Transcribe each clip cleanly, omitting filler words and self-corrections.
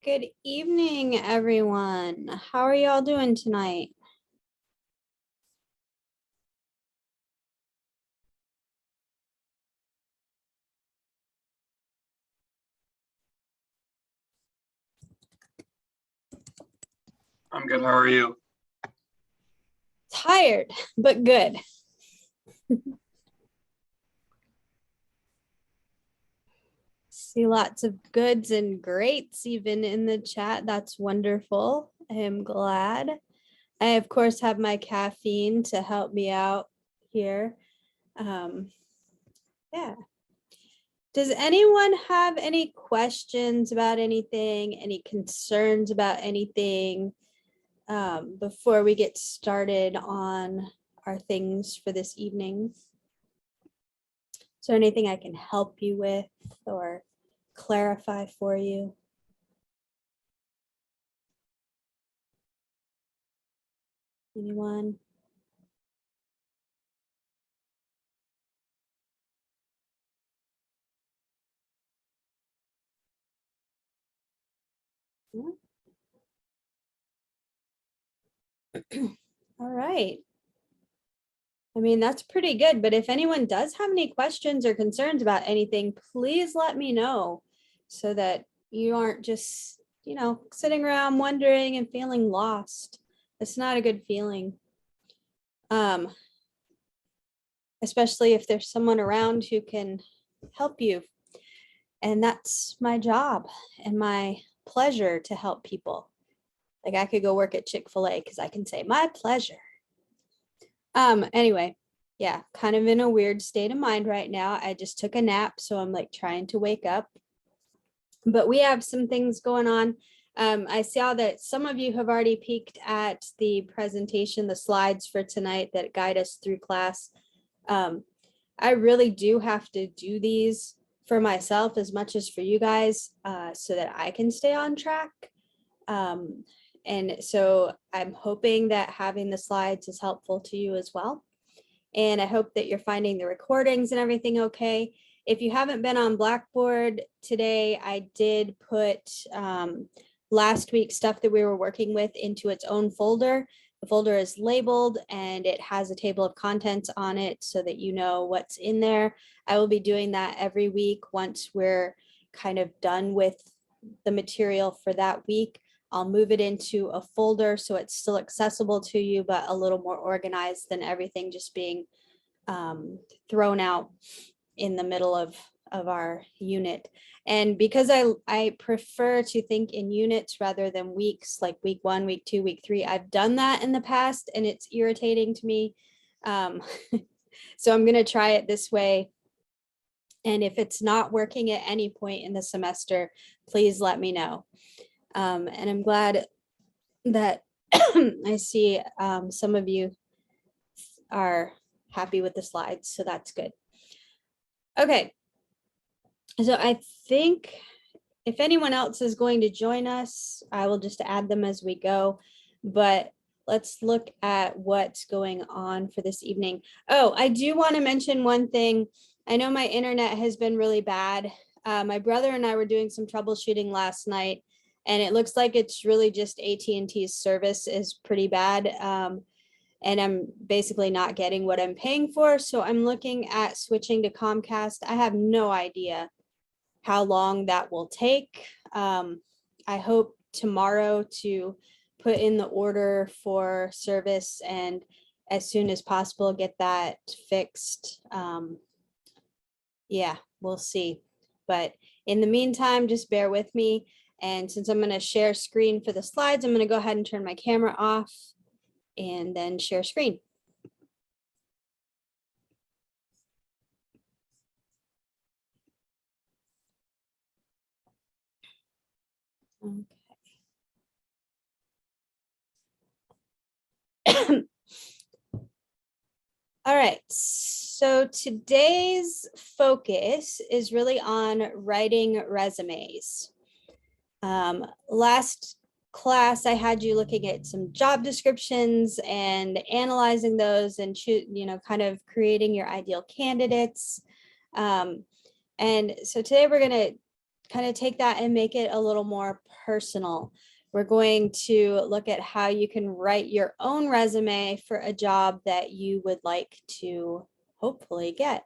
Good evening, everyone. How are y'all doing tonight? I'm good. How are you? Tired, but good. See lots of goods and greats even in the chat. That's wonderful. I am glad. I, of course, have my caffeine to help me out here. Yeah. Does anyone have any questions about anything, any concerns about anything before we get started on our things for this evening? Is there anything I can help you with or clarify for you? Anyone? All right. I mean, that's pretty good, but if anyone does have any questions or concerns about anything, please let me know so that you aren't just, sitting around wondering and feeling lost. It's not a good feeling. Especially if there's someone around who can help you. And that's my job and my pleasure to help people. Like I could go work at Chick-fil-A because I can say my pleasure. Anyway, yeah, kind of in a weird state of mind right now. I just took a nap, so I'm like trying to wake up. But we have some things going on. I saw that some of you have already peeked at the presentation, the slides for tonight that guide us through class. I really do have to do these for myself as much as for you guys so that I can stay on track. And so I'm hoping that having the slides is helpful to you as well. And I hope that you're finding the recordings and everything okay. If you haven't been on Blackboard today, I did put last week's stuff that we were working with into its own folder. The folder is labeled and it has a table of contents on it so that you know what's in there. I will be doing that every week once we're kind of done with the material for that week. I'll move it into a folder so it's still accessible to you, but a little more organized than everything just being thrown out in the middle of our unit. And because I prefer to think in units rather than weeks, like week 1, week 2, week 3, I've done that in the past and it's irritating to me. So I'm going to try it this way. And if it's not working at any point in the semester, please let me know. And I'm glad that I see some of you are happy with the slides, so that's good. Okay, so I think if anyone else is going to join us, I will just add them as we go, but let's look at what's going on for this evening. Oh, I do want to mention one thing. I know my internet has been really bad. My brother and I were doing some troubleshooting last night, and it looks like it's really just AT&T's service is pretty bad. And I'm basically not getting what I'm paying for. So I'm looking at switching to Comcast. I have no idea how long that will take. I hope tomorrow to put in the order for service and as soon as possible get that fixed. Yeah, we'll see. But in the meantime, just bear with me. And since I'm going to share screen for the slides, I'm going to go ahead and turn my camera off and then share screen. Okay. All right, so today's focus is really on writing resumes. Last class, I had you looking at some job descriptions and analyzing those and kind of creating your ideal candidates. And so today we're going to kind of take that and make it a little more personal. We're going to look at how you can write your own resume for a job that you would like to hopefully get.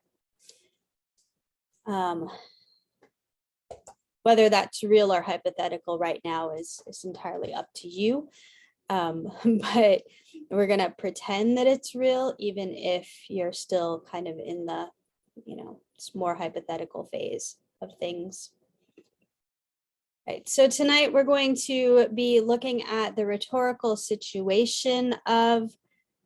Whether that's real or hypothetical right now is entirely up to you. But we're going to pretend that it's real, even if you're still kind of in the, it's more hypothetical phase of things. Right, so tonight we're going to be looking at the rhetorical situation of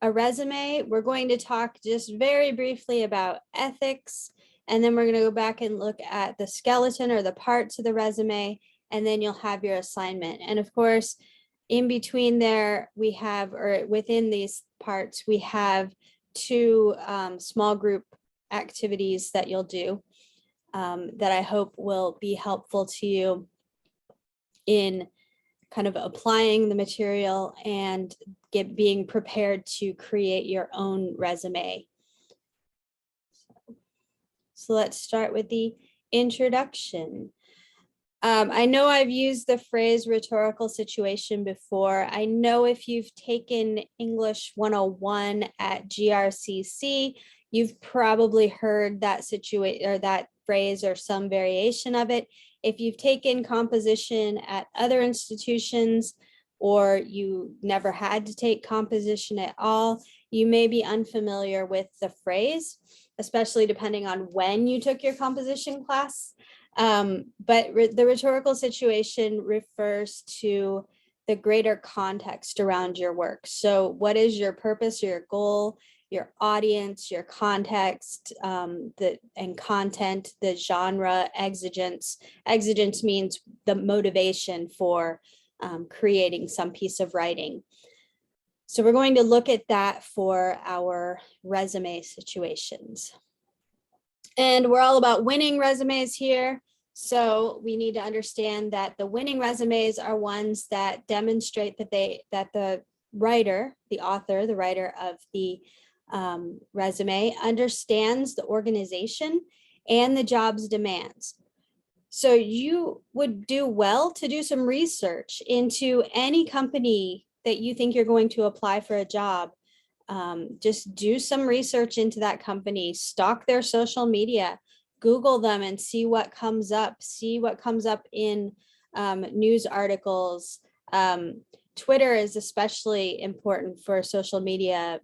a resume. We're going to talk just very briefly about ethics, and then we're going to go back and look at the skeleton or the parts of the resume, and then you'll have your assignment. And of course, in between there, we have, or within these parts, we have two small group activities that you'll do that I hope will be helpful to you in kind of applying the material and being prepared to create your own resume. So let's start with the introduction. I know I've used the phrase rhetorical situation before. I know if you've taken English 101 at GRCC, you've probably heard that situation or that phrase or some variation of it. If you've taken composition at other institutions, or you never had to take composition at all, you may be unfamiliar with the phrase, especially depending on when you took your composition class. But the rhetorical situation refers to the greater context around your work. So what is your purpose, your goal, your audience, your context, and content, the genre, exigence. Exigence means the motivation for creating some piece of writing. So we're going to look at that for our resume situations. And we're all about winning resumes here. So we need to understand that the winning resumes are ones that demonstrate that the writer, the author, the writer of the resume understands the organization and the job's demands. So you would do well to do some research into any company that you think you're going to apply for a job. Just do some research into that company, stalk their social media, Google them and see what comes up, in news articles. Twitter is especially important for social media,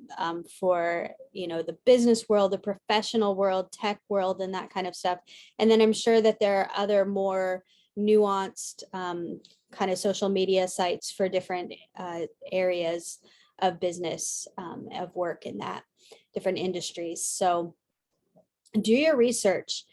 for the business world, the professional world, tech world, and that kind of stuff. And then I'm sure that there are other more nuanced kind of social media sites for different areas of business, of work in that different industries. So do your research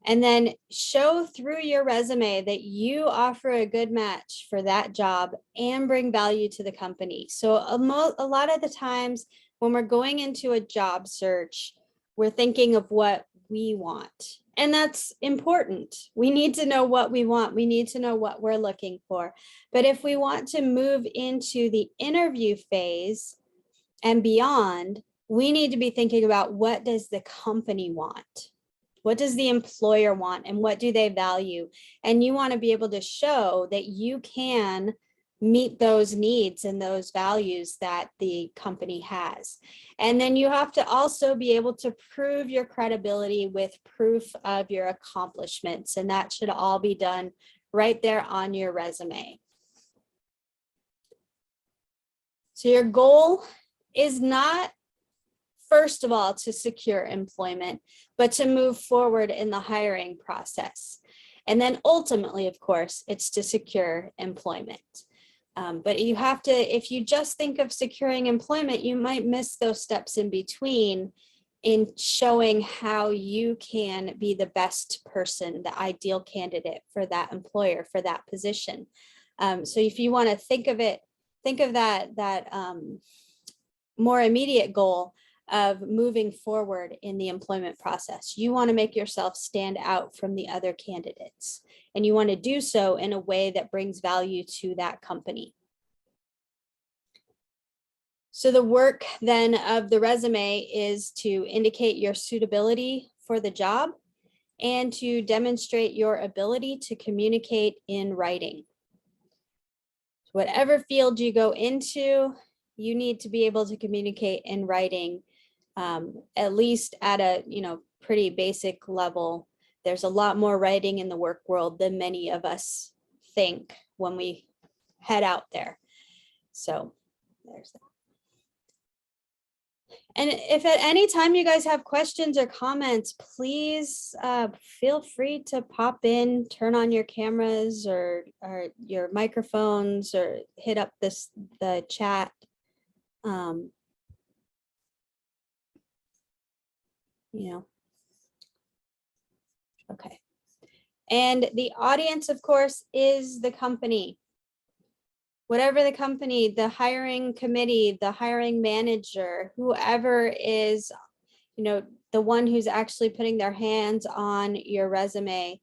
and then show through your resume that you offer a good match for that job and bring value to the company. So a lot of the times when we're going into a job search, we're thinking of what we want. And that's important. We need to know what we want. We need to know what we're looking for. But if we want to move into the interview phase and beyond, we need to be thinking about, what does the company want? What does the employer want, and what do they value? And you want to be able to show that you can meet those needs and those values that the company has. And then you have to also be able to prove your credibility with proof of your accomplishments. And that should all be done right there on your resume. So your goal is not, first of all, to secure employment, but to move forward in the hiring process. And then ultimately, of course, it's to secure employment. But you have to, if you just think of securing employment, you might miss those steps in between in showing how you can be the best person, the ideal candidate for that employer, for that position. So if you want to think of that more immediate goal of moving forward in the employment process. You want to make yourself stand out from the other candidates, and you want to do so in a way that brings value to that company. So the work then of the resume is to indicate your suitability for the job and to demonstrate your ability to communicate in writing. Whatever field you go into, you need to be able to communicate in writing, at least at a pretty basic level. There's a lot more writing in the work world than many of us think when we head out there. So there's that. And if at any time you guys have questions or comments, please feel free to pop in, turn on your cameras or your microphones, or hit up the chat. Okay. And the audience, of course, is the company. Whatever the company, the hiring committee, the hiring manager, whoever is, the one who's actually putting their hands on your resume,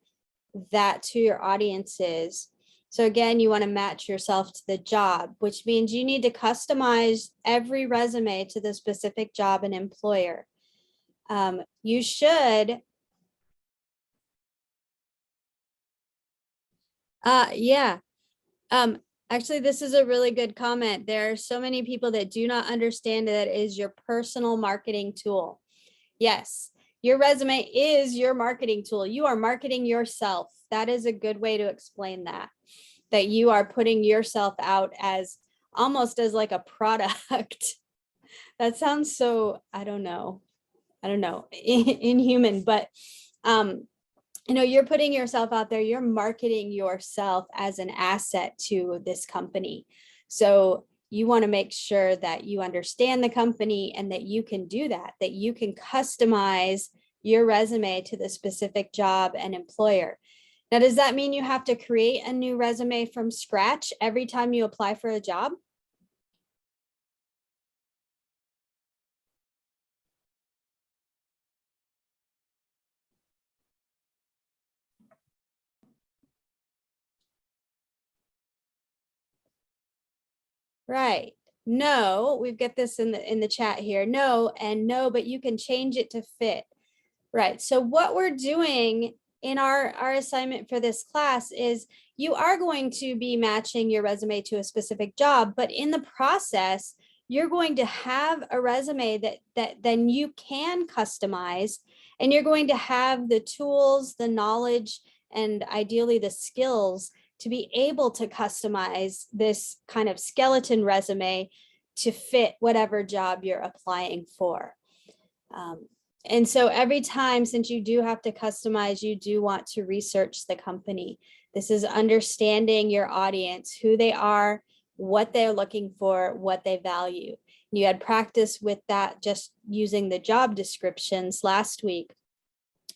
that's who your audience is. So again, you want to match yourself to the job, which means you need to customize every resume to the specific job and employer. You should. Yeah. Actually, this is a really good comment. There are so many people that do not understand that it is your personal marketing tool. Yes, your resume is your marketing tool. You are marketing yourself. That is a good way to explain that you are putting yourself out as almost as like a product. That sounds so, I don't know, inhuman, but you're putting yourself out there, you're marketing yourself as an asset to this company. So you want to make sure that you understand the company and that you can do that you can customize your resume to the specific job and employer. Now, does that mean you have to create a new resume from scratch every time you apply for a job? Right. No, we've got this in the chat here. No and no, but you can change it to fit. Right. So what we're doing in our assignment for this class is you are going to be matching your resume to a specific job, but in the process, you're going to have a resume that then you can customize, and you're going to have the tools, the knowledge, and ideally the skills to be able to customize this kind of skeleton resume to fit whatever job you're applying for. And so every time, since you do have to customize, you do want to research the company. This is understanding your audience, who they are, what they're looking for, what they value. You had practice with that just using the job descriptions last week.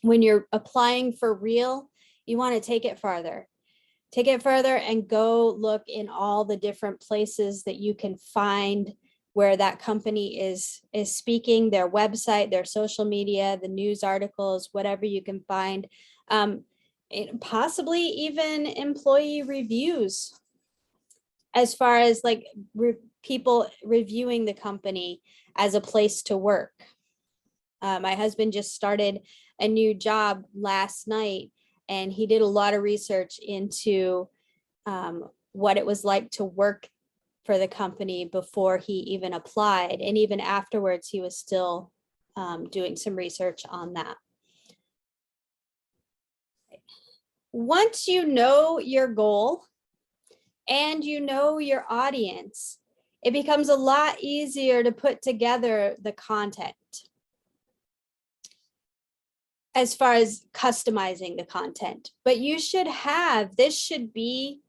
When you're applying for real, you want to take it farther. Take it further and go look in all the different places that you can find where that company is speaking, their website, their social media, the news articles, whatever you can find, possibly even employee reviews, as far as like people reviewing the company as a place to work. My husband just started a new job last night, and he did a lot of research into what it was like to work for the company before he even applied. And even afterwards, he was still doing some research on that. Once you know your goal and you know your audience, it becomes a lot easier to put together the content as far as customizing the content. But you should have, this should be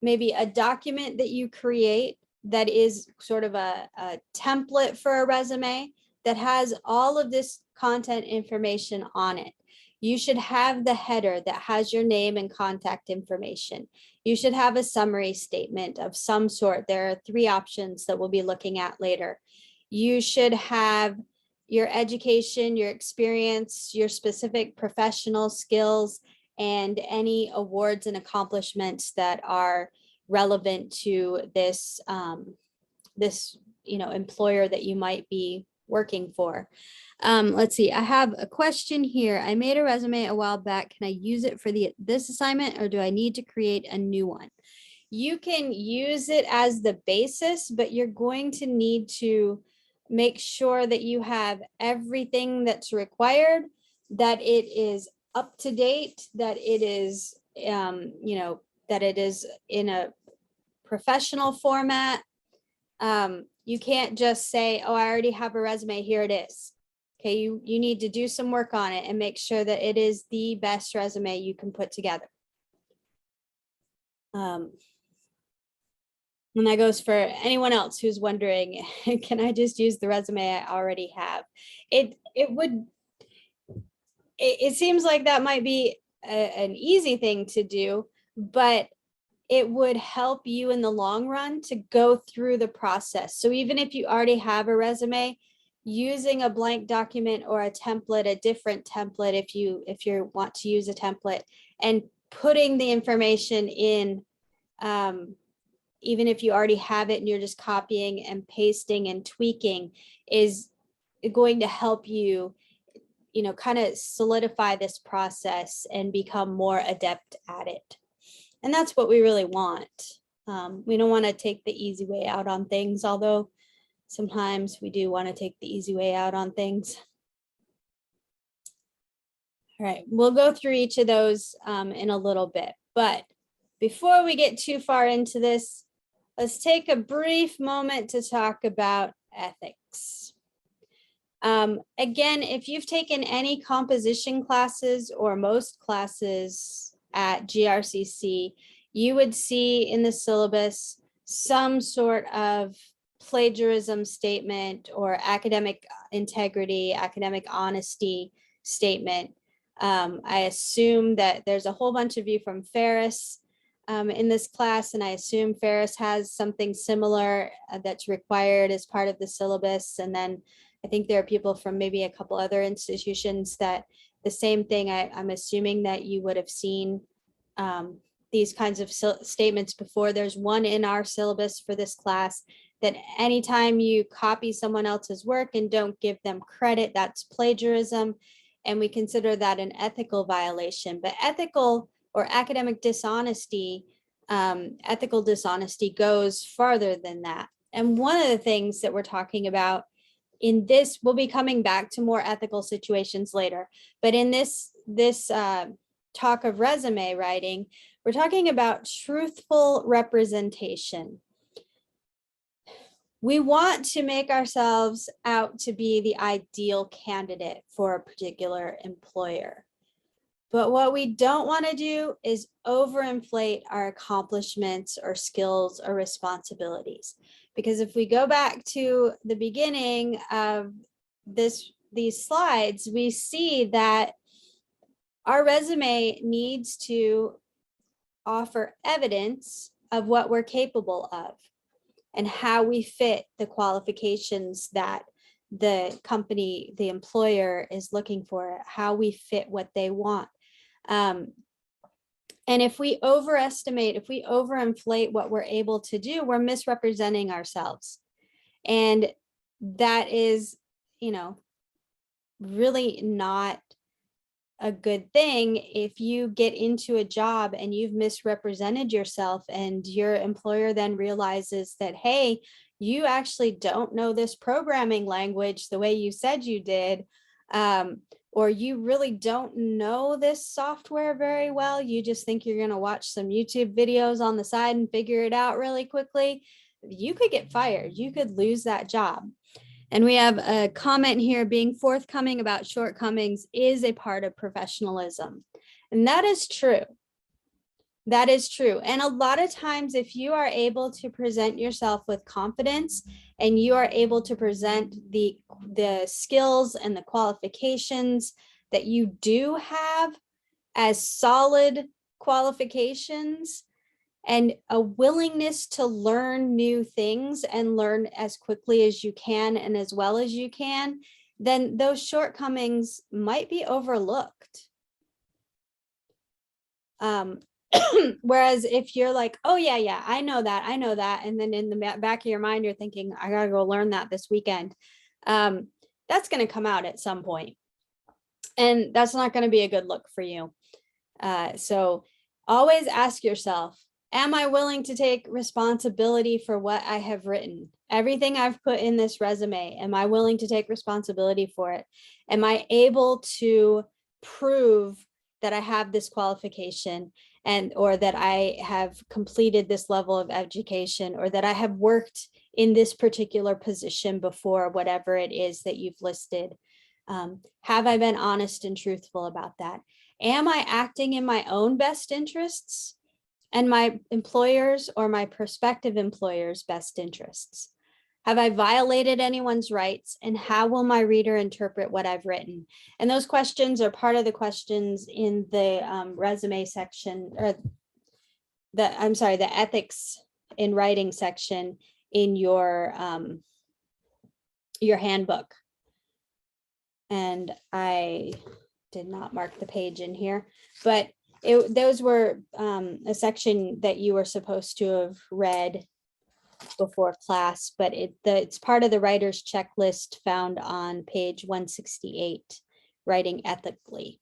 maybe a document that you create that is sort of a template for a resume that has all of this content information on it. You should have the header that has your name and contact information. You should have a summary statement of some sort. There are 3 options that we'll be looking at later. You should have your education, your experience, your specific professional skills, and any awards and accomplishments that are relevant to this, employer that you might be working for. Let's see, I have a question here. I made a resume a while back. Can I use it for this assignment, or do I need to create a new one? You can use it as the basis, but you're going to need to make sure that you have everything that's required, that it is up to date, that it is, that it is in a professional format. You can't just say, oh, I already have a resume, here it is. Okay, you need to do some work on it and make sure that it is the best resume you can put together. And that goes for anyone else who's wondering, can I just use the resume I already have? It seems like that might be an easy thing to do, but it would help you in the long run to go through the process. So even if you already have a resume, using a blank document or a template, a different template, if you want to use a template, and putting the information in, even if you already have it and you're just copying and pasting and tweaking, is going to help you, kind of solidify this process and become more adept at it. And that's what we really want. We don't want to take the easy way out on things, although sometimes we do want to take the easy way out on things. All right, we'll go through each of those in a little bit. But before we get too far into this, let's take a brief moment to talk about ethics. Again, if you've taken any composition classes or most classes at GRCC, you would see in the syllabus some sort of plagiarism statement or academic integrity, academic honesty statement. I assume that there's a whole bunch of you from Ferris in this class, and I assume Ferris has something similar that's required as part of the syllabus. And then I think there are people from maybe a couple other institutions that the same thing. I'm assuming that you would have seen these kinds of statements before. There's one in our syllabus for this class that anytime you copy someone else's work and don't give them credit, that's plagiarism. And we consider that an ethical violation. But ethical or academic dishonesty, ethical dishonesty goes farther than that. And one of the things that we're talking about in this, we'll be coming back to more ethical situations later, but in this talk of resume writing, we're talking about truthful representation. We want to make ourselves out to be the ideal candidate for a particular employer. But what we don't want to do is overinflate our accomplishments or skills or responsibilities. Because if we go back to the beginning of these slides, we see that our resume needs to offer evidence of what we're capable of and how we fit the qualifications that the company, the employer is looking for, how we fit what they want. And if we overestimate, if we overinflate what we're able to do, we're misrepresenting ourselves. And that is, really not a good thing if you get into a job and you've misrepresented yourself and your employer then realizes that, hey, you actually don't know this programming language the way you said you did, or you really don't know this software very well. You just think you're going to watch some YouTube videos on the side and figure it out really quickly. You could get fired. You could lose that job. And we have a comment here: being forthcoming about shortcomings is a part of professionalism. And that is true. That is true. And a lot of times, if you are able to present yourself with confidence and you are able to present the skills and the qualifications that you do have as solid qualifications and a willingness to learn new things and learn as quickly as you can and as well as you can, then those shortcomings might be overlooked. Whereas if you're like, oh yeah, I know that. And then in the back of your mind, you're thinking, I gotta go learn that this weekend. that's going to come out at some point. And that's not going to be a good look for you. So always ask yourself, am I willing to take responsibility for what I have written? Everything I've put in this resume, am I willing to take responsibility for it? Am I able to prove that I have this qualification or that I have completed this level of education, or that I have worked in this particular position before, whatever it is that you've listed? Have I been honest and truthful about that? Am I acting in my own best interests and my employers or my prospective employers' best interests? Have I violated anyone's rights, and how will my reader interpret what I've written? And those questions are part of the questions in the resume section, or the ethics in writing section in your handbook. And I did not mark the page in here, but those were a section that you were supposed to have read before class, but it's part of the writer's checklist found on page 168, writing ethically.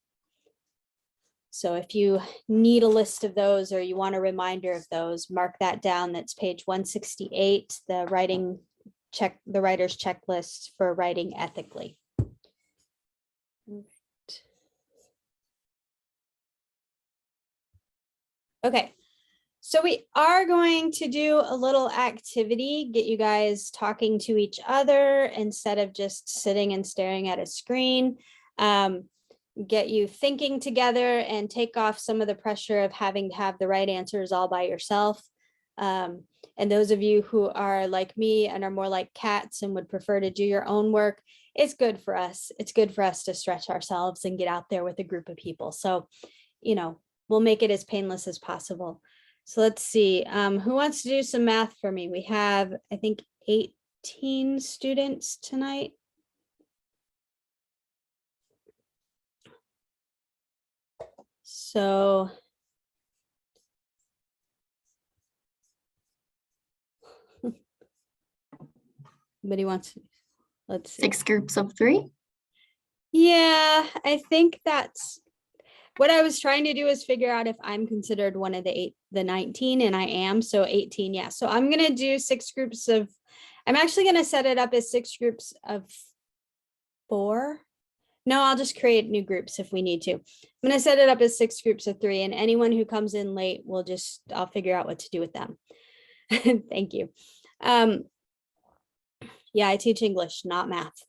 So if you need a list of those, or you want a reminder of those, mark that down. That's page 168, the writer's checklist for writing ethically. Okay, so we are going to do a little activity, get you guys talking to each other instead of just sitting and staring at a screen. Get you thinking together and take off some of the pressure of having to have the right answers all by yourself. And those of you who are like me and are more like cats and would prefer to do your own work, it's good for us. It's good for us to stretch ourselves and get out there with a group of people. So, we'll make it as painless as possible. So let's see, who wants to do some math for me? We have, I think, 18 students tonight. So somebody wants to, let's see. 6 groups of 3. Yeah, I think that's what I was trying to do, is figure out if I'm considered one of the 19, and I am, so 18, yeah. So I'm gonna do 6 groups of, I'm actually gonna set it up as 6 groups of 4. No, I'll just create new groups if we need to. I'm gonna set it up as 6 groups of 3, and anyone who comes in late, I'll figure out what to do with them. Thank you. Yeah, I teach English, not math.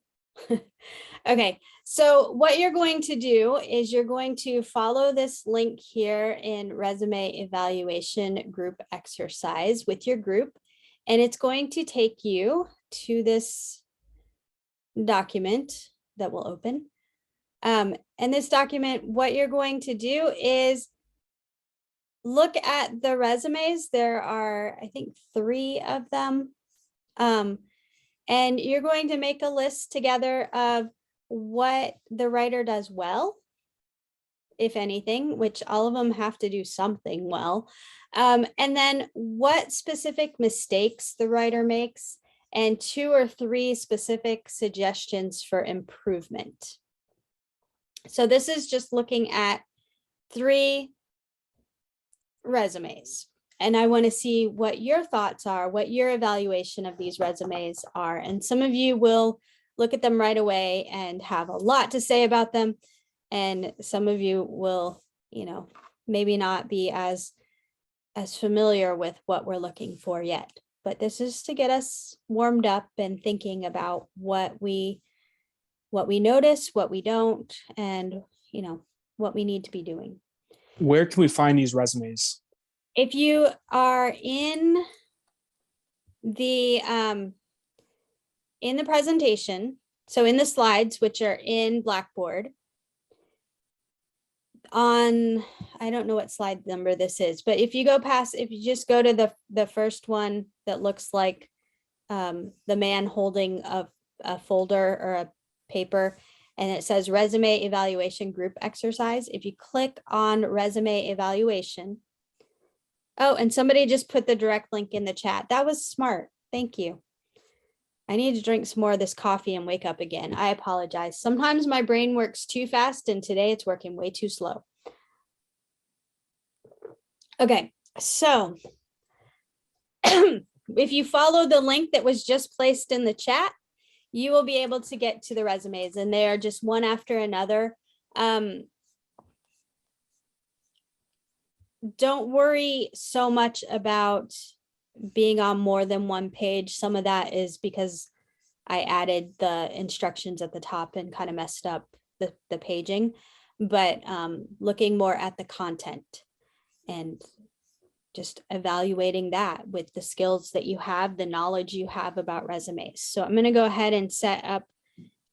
Okay, so what you're going to do is you're going to follow this link here in resume evaluation group exercise with your group, and it's going to take you to this document that will open. And this document, what you're going to do is look at the resumes. There are, I think, 3 of them. And you're going to make a list together of what the writer does well, if anything, which all of them have to do something well. And then what specific mistakes the writer makes, and 2 or 3 specific suggestions for improvement. So this is just looking at 3 resumes. And I want to see what your thoughts are, what your evaluation of these resumes are. And some of you will look at them right away and have a lot to say about them. And some of you will, maybe not be as familiar with what we're looking for yet. But this is to get us warmed up and thinking about what we notice, what we don't, and, what we need to be doing. Where can we find these resumes? If you are in the presentation, so in the slides, which are in Blackboard, I don't know what slide number this is, but if you just go to the first one that looks like the man holding a folder or a paper, and it says resume evaluation group exercise. If you click on resume evaluation, oh, and somebody just put the direct link in the chat. That was smart. Thank you. I need to drink some more of this coffee and wake up again. I apologize. Sometimes my brain works too fast and today it's working way too slow. Okay, so if you follow the link that was just placed in the chat, you will be able to get to the resumes, and they are just one after another. Don't worry so much about being on more than one page. Some of that is because I added the instructions at the top and kind of messed up the paging, but looking more at the content and just evaluating that with the skills that you have, the knowledge you have about resumes. So I'm going to go ahead and set up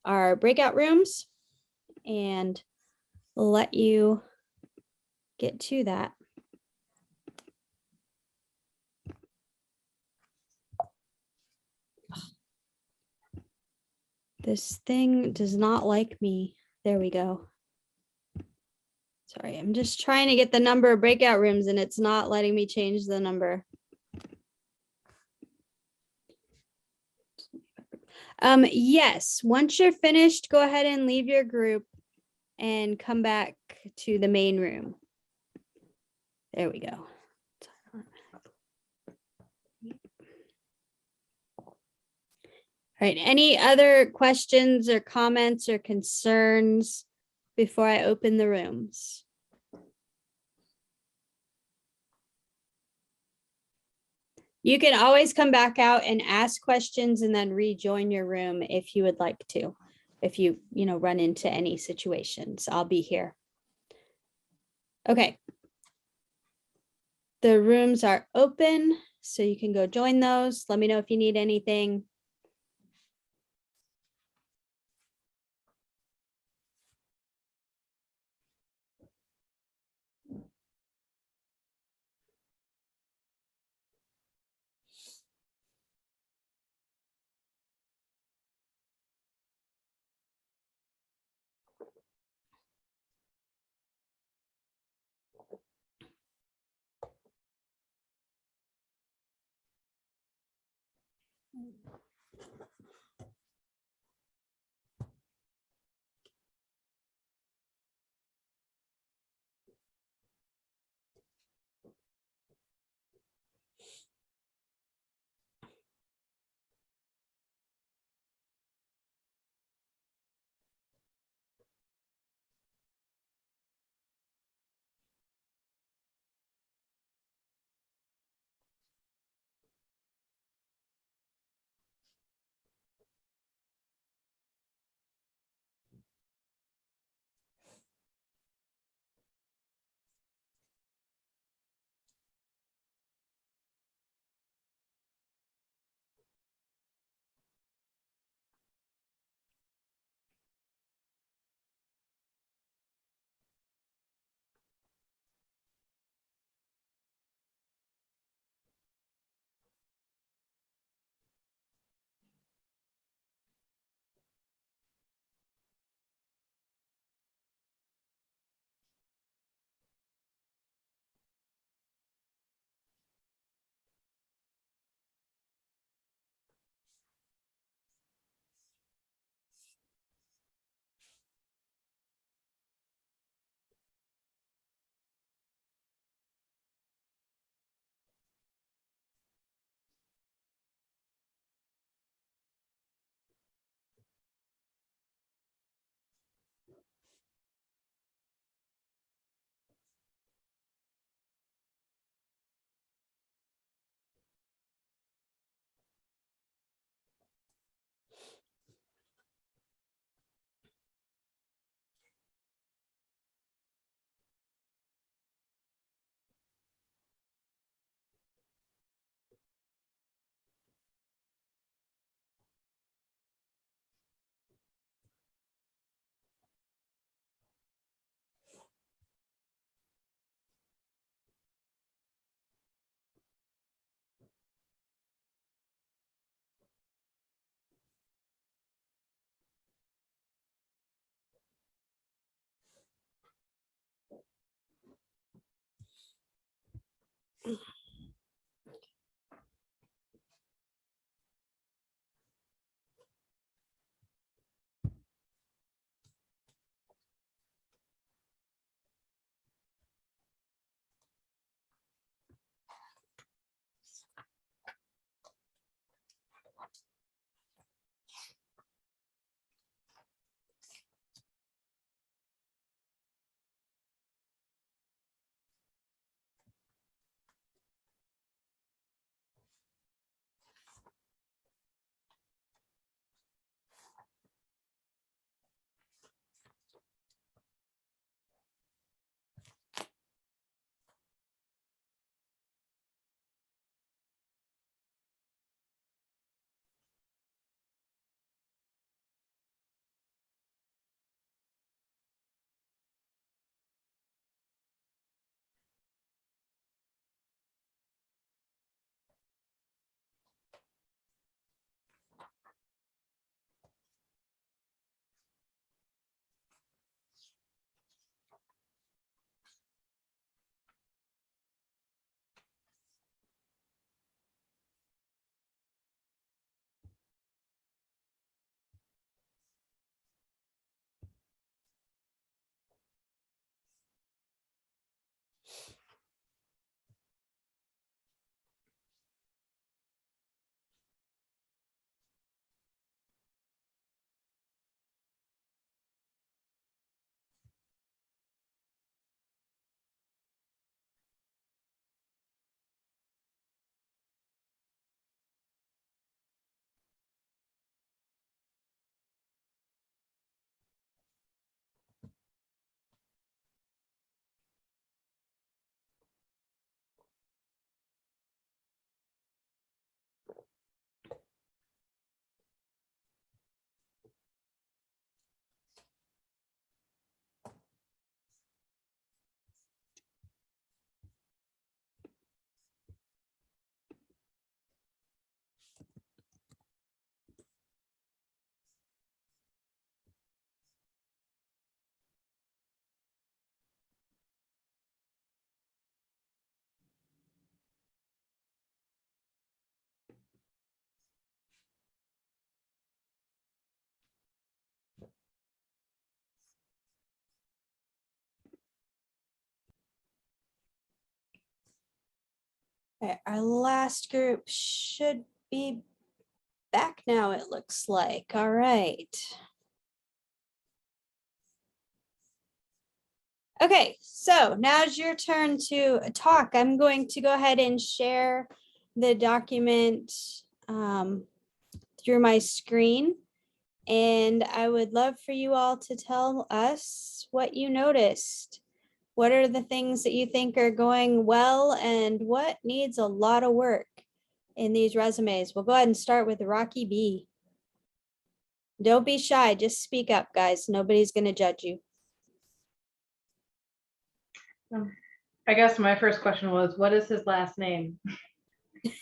our breakout rooms and let you get to that. This thing does not like me. There we go. Sorry, I'm just trying to get the number of breakout rooms and it's not letting me change the number. Yes, once you're finished, go ahead and leave your group and come back to the main room. There we go. All right, any other questions or comments or concerns before I open the rooms? You can always come back out and ask questions and then rejoin your room if you would like to. If you run into any situations, I'll be here. Okay. The rooms are open, so you can go join those. Let me know if you need anything. Okay, our last group should be back now, it looks like. All right. Okay, so now's your turn to talk. I'm going to go ahead and share the document through my screen. And I would love for you all to tell us what you noticed. What are the things that you think are going well and what needs a lot of work in these resumes? We'll go ahead and start with Rocky B. Don't be shy, just speak up, guys. Nobody's going to judge you. I guess my first question was, what is his last name?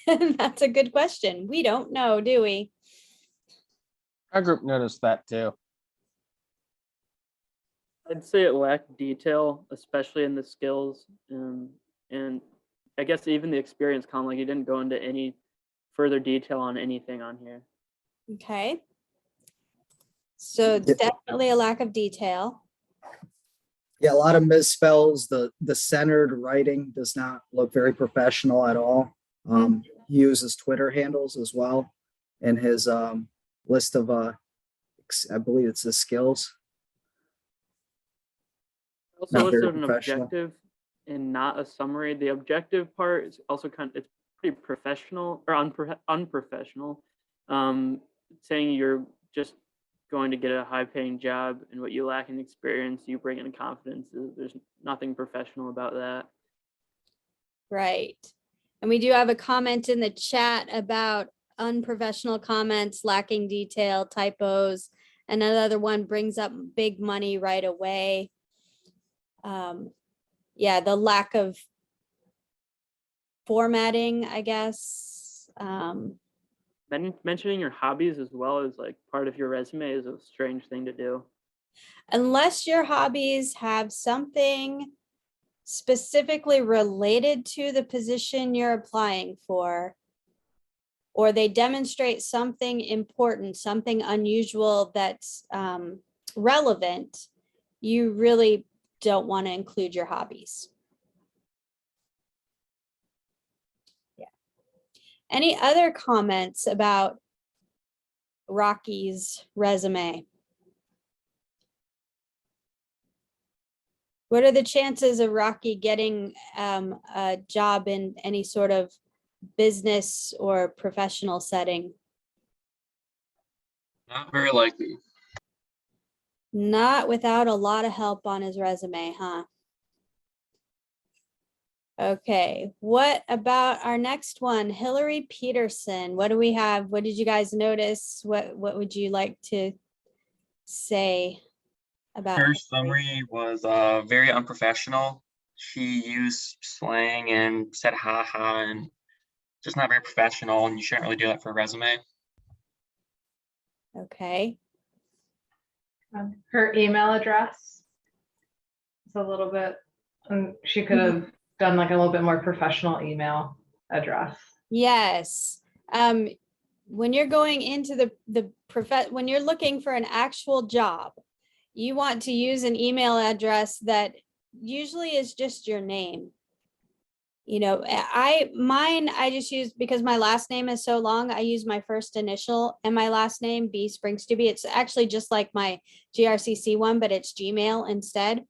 That's a good question. We don't know, do we? Our group noticed that too. I'd say it lacked detail, especially in the skills, and I guess even the experience column, like you didn't go into any further detail on anything on here. Okay. So definitely a lack of detail. Yeah, a lot of misspells. The centered writing does not look very professional at all. He uses Twitter handles as well in his list of I believe it's the skills. Also Not very listed an professional. objective and not a summary. The objective part is also it's pretty professional or unprofessional. Saying you're just going to get a high-paying job and what you lack in experience, you bring in confidence. There's nothing professional about that. Right. And we do have a comment in the chat about unprofessional comments, lacking detail, typos. And another one brings up big money right away. Yeah, the lack of formatting, I guess. Mentioning your hobbies as well as like part of your resume is a strange thing to do. Unless your hobbies have something specifically related to the position you're applying for, or they demonstrate something important, something unusual that's relevant, you really don't want to include your hobbies. Yeah. Any other comments about Rocky's resume? What are the chances of Rocky getting a job in any sort of business or professional setting? Not very likely. Not without a lot of help on his resume, huh? Okay, what about our next one, Hillary Peterson? What do we have? What did you guys notice? What would you like to say about Her Hillary? summary was very unprofessional. She used slang and said ha ha and just not very professional, and you shouldn't really do that for a resume. Okay, Her email address is a little bit, she could have done like a little bit more professional email address. yes. When you're going into when you're looking for an actual job, you want to use an email address that usually is just your name. You know, I just use, because my last name is so long, I use my first initial and my last name, B Springs to be. It's actually just like my GRCC one, but it's Gmail instead.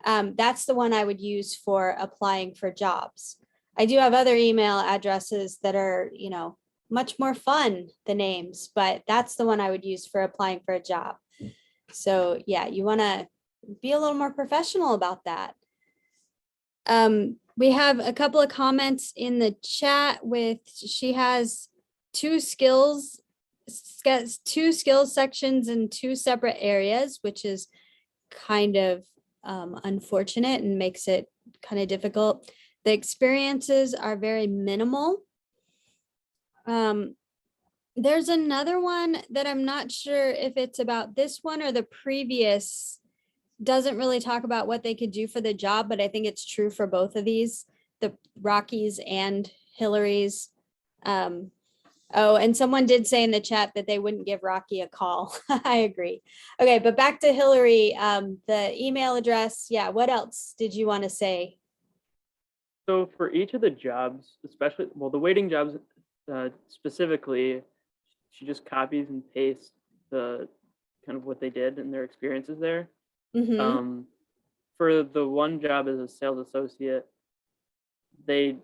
That's the one I would use for applying for jobs. I do have other email addresses that are, you know, much more fun, the names, but that's the one I would use for applying for a job. So yeah, you want to be a little more professional about that. We have a couple of comments in the chat with, she has two skills sections in two separate areas, which is kind of unfortunate and makes it kind of difficult. The experiences are very minimal. There's another one that I'm not sure if it's about this one or the previous. Doesn't really talk about what they could do for the job, but I think it's true for both of these, the Rockies and Hillary's. Oh, and someone did say in the chat that they wouldn't give Rocky a call. I agree. Okay, but back to Hillary, the email address. Yeah, what else did you want to say? So for each of the jobs, especially, well, the waiting jobs specifically, she just copies and pastes the kind of what they did and their experiences there. Mhm. For the one job as a sales associate, they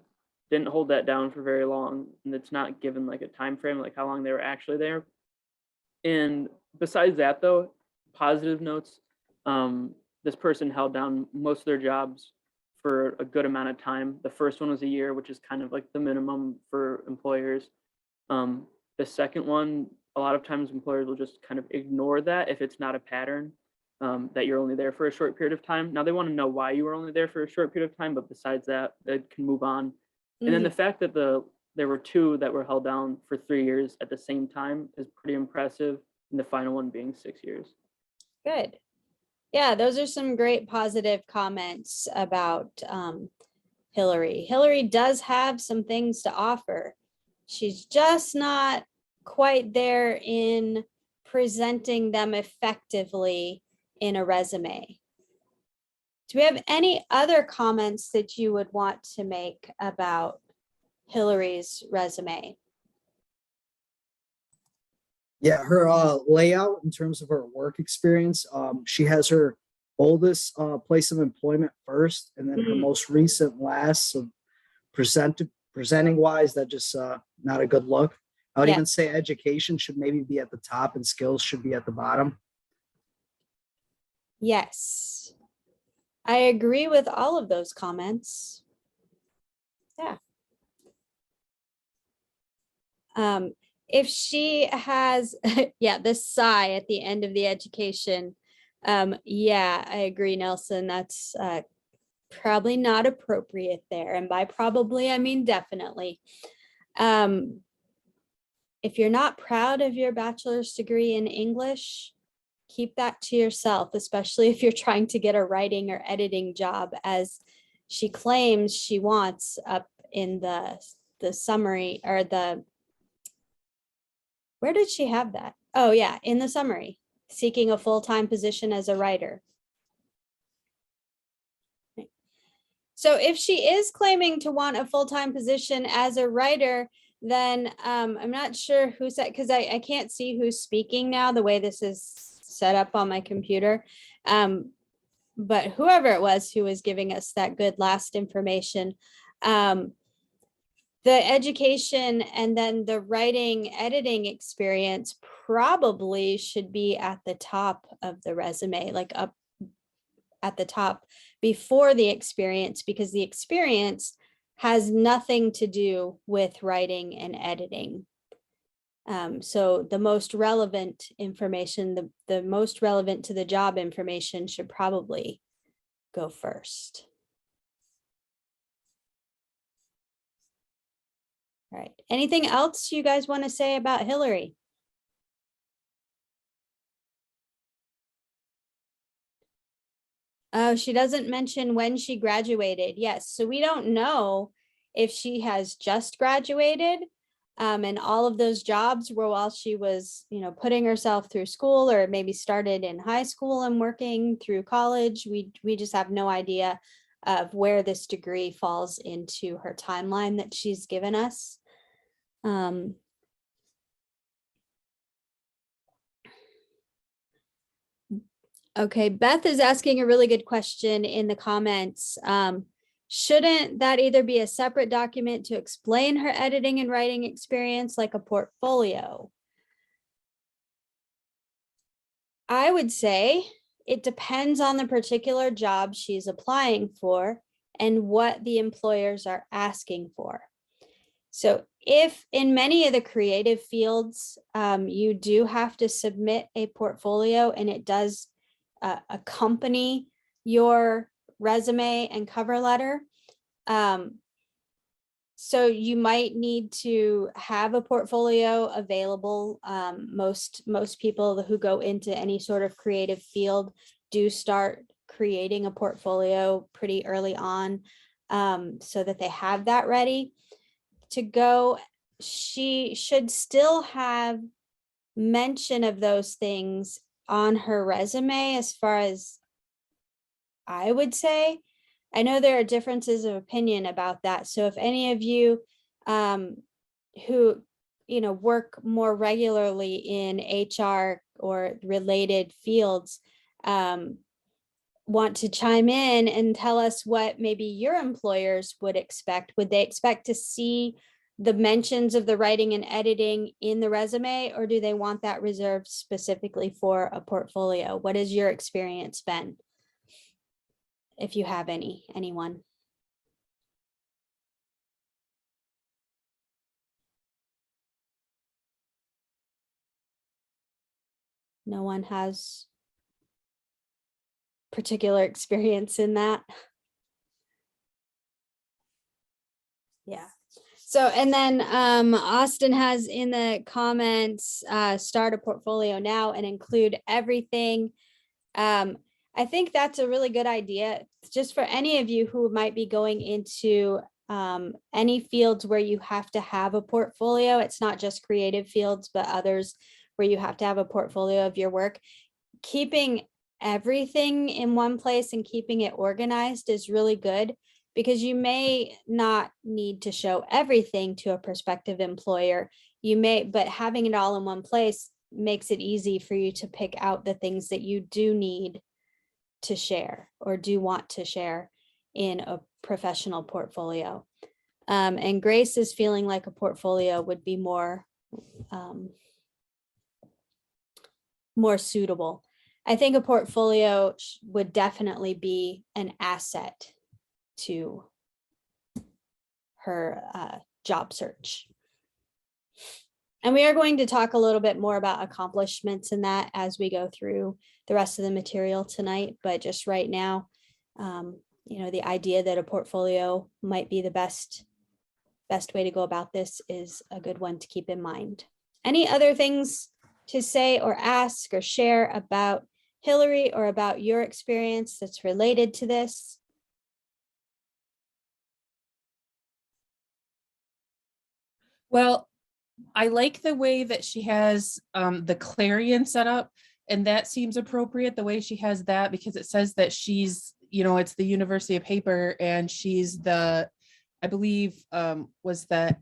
didn't hold that down for very long, and it's not given like a time frame, like how long they were actually there. And besides that, though, positive notes, this person held down most of their jobs for a good amount of time. The first one was a year, which is kind of like the minimum for employers. The second one, a lot of times employers will just kind of ignore that if it's not a pattern, that you're only there for a short period of time. Now they want to know why you were only there for a short period of time, but besides that, they can move on. And then the fact that there were two that were held down for 3 years at the same time is pretty impressive, and the final one being 6 years. Good. Yeah, those are some great positive comments about Hillary. Hillary does have some things to offer. She's just not quite there in presenting them effectively in a resume. Do we have any other comments that you would want to make about Hillary's resume? Yeah, her layout in terms of her work experience, she has her oldest place of employment first, and then her most recent last. So presenting wise, that just not a good look. I would Yeah. even say education should maybe be at the top and skills should be at the bottom. Yes, I agree with all of those comments. Yeah. If she has, yeah, the sigh at the end of the education. Yeah, I agree, Nelson. That's probably not appropriate there. And by probably, I mean definitely. If you're not proud of your bachelor's degree in English, keep that to yourself, especially if you're trying to get a writing or editing job, as she claims she wants up in the summary, or where did she have that? Oh yeah, in the summary, seeking a full-time position as a writer. So if she is claiming to want a full-time position as a writer, then I'm not sure who said, because I can't see who's speaking now, the way this is set up on my computer. But whoever it was who was giving us that good last information, the education and then the writing, editing experience probably should be at the top of the resume, like up at the top before the experience, because the experience has nothing to do with writing and editing. So the most relevant information, the most relevant to the job information should probably go first. All right. Anything else you guys want to say about Hillary? Oh, she doesn't mention when she graduated. Yes, so we don't know if she has just graduated, and all of those jobs were while she was, putting herself through school, or maybe started in high school and working through college. We just have no idea of where this degree falls into her timeline that she's given us. Okay, Beth is asking a really good question in the comments. Shouldn't that either be a separate document to explain her editing and writing experience, like a portfolio? I would say it depends on the particular job she's applying for and what the employers are asking for. So if in many of the creative fields, you do have to submit a portfolio, and it does accompany your resume and cover letter. So you might need to have a portfolio available. Most people who go into any sort of creative field do start creating a portfolio pretty early on, so that they have that ready to go. She should still have mention of those things on her resume, as far as I would say. I know there are differences of opinion about that. So if any of you who, work more regularly in HR or related fields, want to chime in and tell us what maybe your employers would expect. Would they expect to see the mentions of the writing and editing in the resume, or do they want that reserved specifically for a portfolio? What has your experience been? If you have anyone. No one has particular experience in that. Yeah. So, and then Austin has in the comments, start a portfolio now and include everything. I think that's a really good idea. Just for any of you who might be going into any fields where you have to have a portfolio. It's not just creative fields, but others where you have to have a portfolio of your work. Keeping everything in one place and keeping it organized is really good, because you may not need to show everything to a prospective employer. You may, but having it all in one place makes it easy for you to pick out the things that you do need to share or do want to share in a professional portfolio. And Grace is feeling like a portfolio would be more suitable. I think a portfolio would definitely be an asset to her job search. And we are going to talk a little bit more about accomplishments in that as we go through the rest of the material tonight. But just right now, the idea that a portfolio might be the best way to go about this is a good one to keep in mind. Any other things to say or ask or share about Hillary or about your experience that's related to this? Well, I like the way that she has the Clarion set up, and that seems appropriate the way she has that, because it says that she's, it's the University of Paper, and she's the, I believe, was that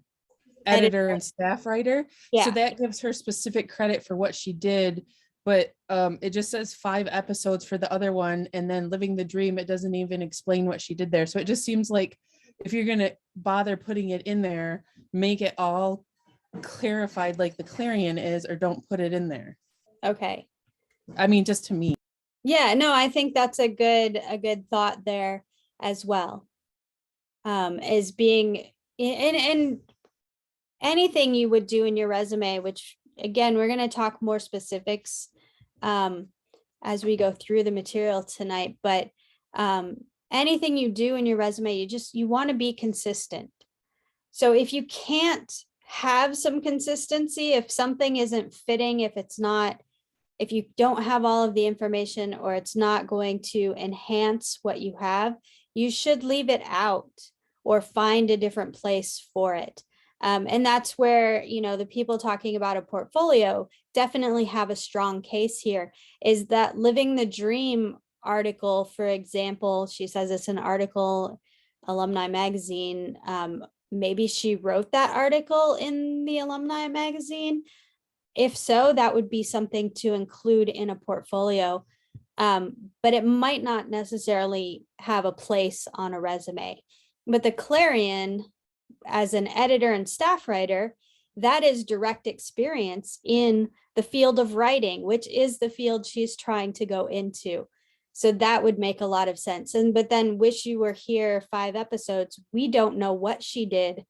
editor and staff writer. Yeah. So that gives her specific credit for what she did. But it just says 5 episodes for the other one, and then Living the Dream, it doesn't even explain what she did there. So it just seems like if you're going to bother putting it in there, make it all clarified like the Clarion is, or don't put it in there. Okay. I mean, just to me. Yeah, no, I think that's a good thought there as well. As being in anything you would do in your resume, which again, we're going to talk more specifics as we go through the material tonight, but anything you do in your resume, you want to be consistent. So if you can't have some consistency, if something isn't fitting, if you don't have all of the information, or it's not going to enhance what you have, you should leave it out or find a different place for it. And that's where, the people talking about a portfolio definitely have a strong case here, is that Living the Dream article, for example, she says it's an article, Alumni Magazine. Maybe she wrote that article in the Alumni Magazine. If so, that would be something to include in a portfolio, but it might not necessarily have a place on a resume. But the Clarion, as an editor and staff writer, that is direct experience in the field of writing, which is the field she's trying to go into. So that would make a lot of sense. But then Wish You Were Here, 5 episodes, we don't know what she did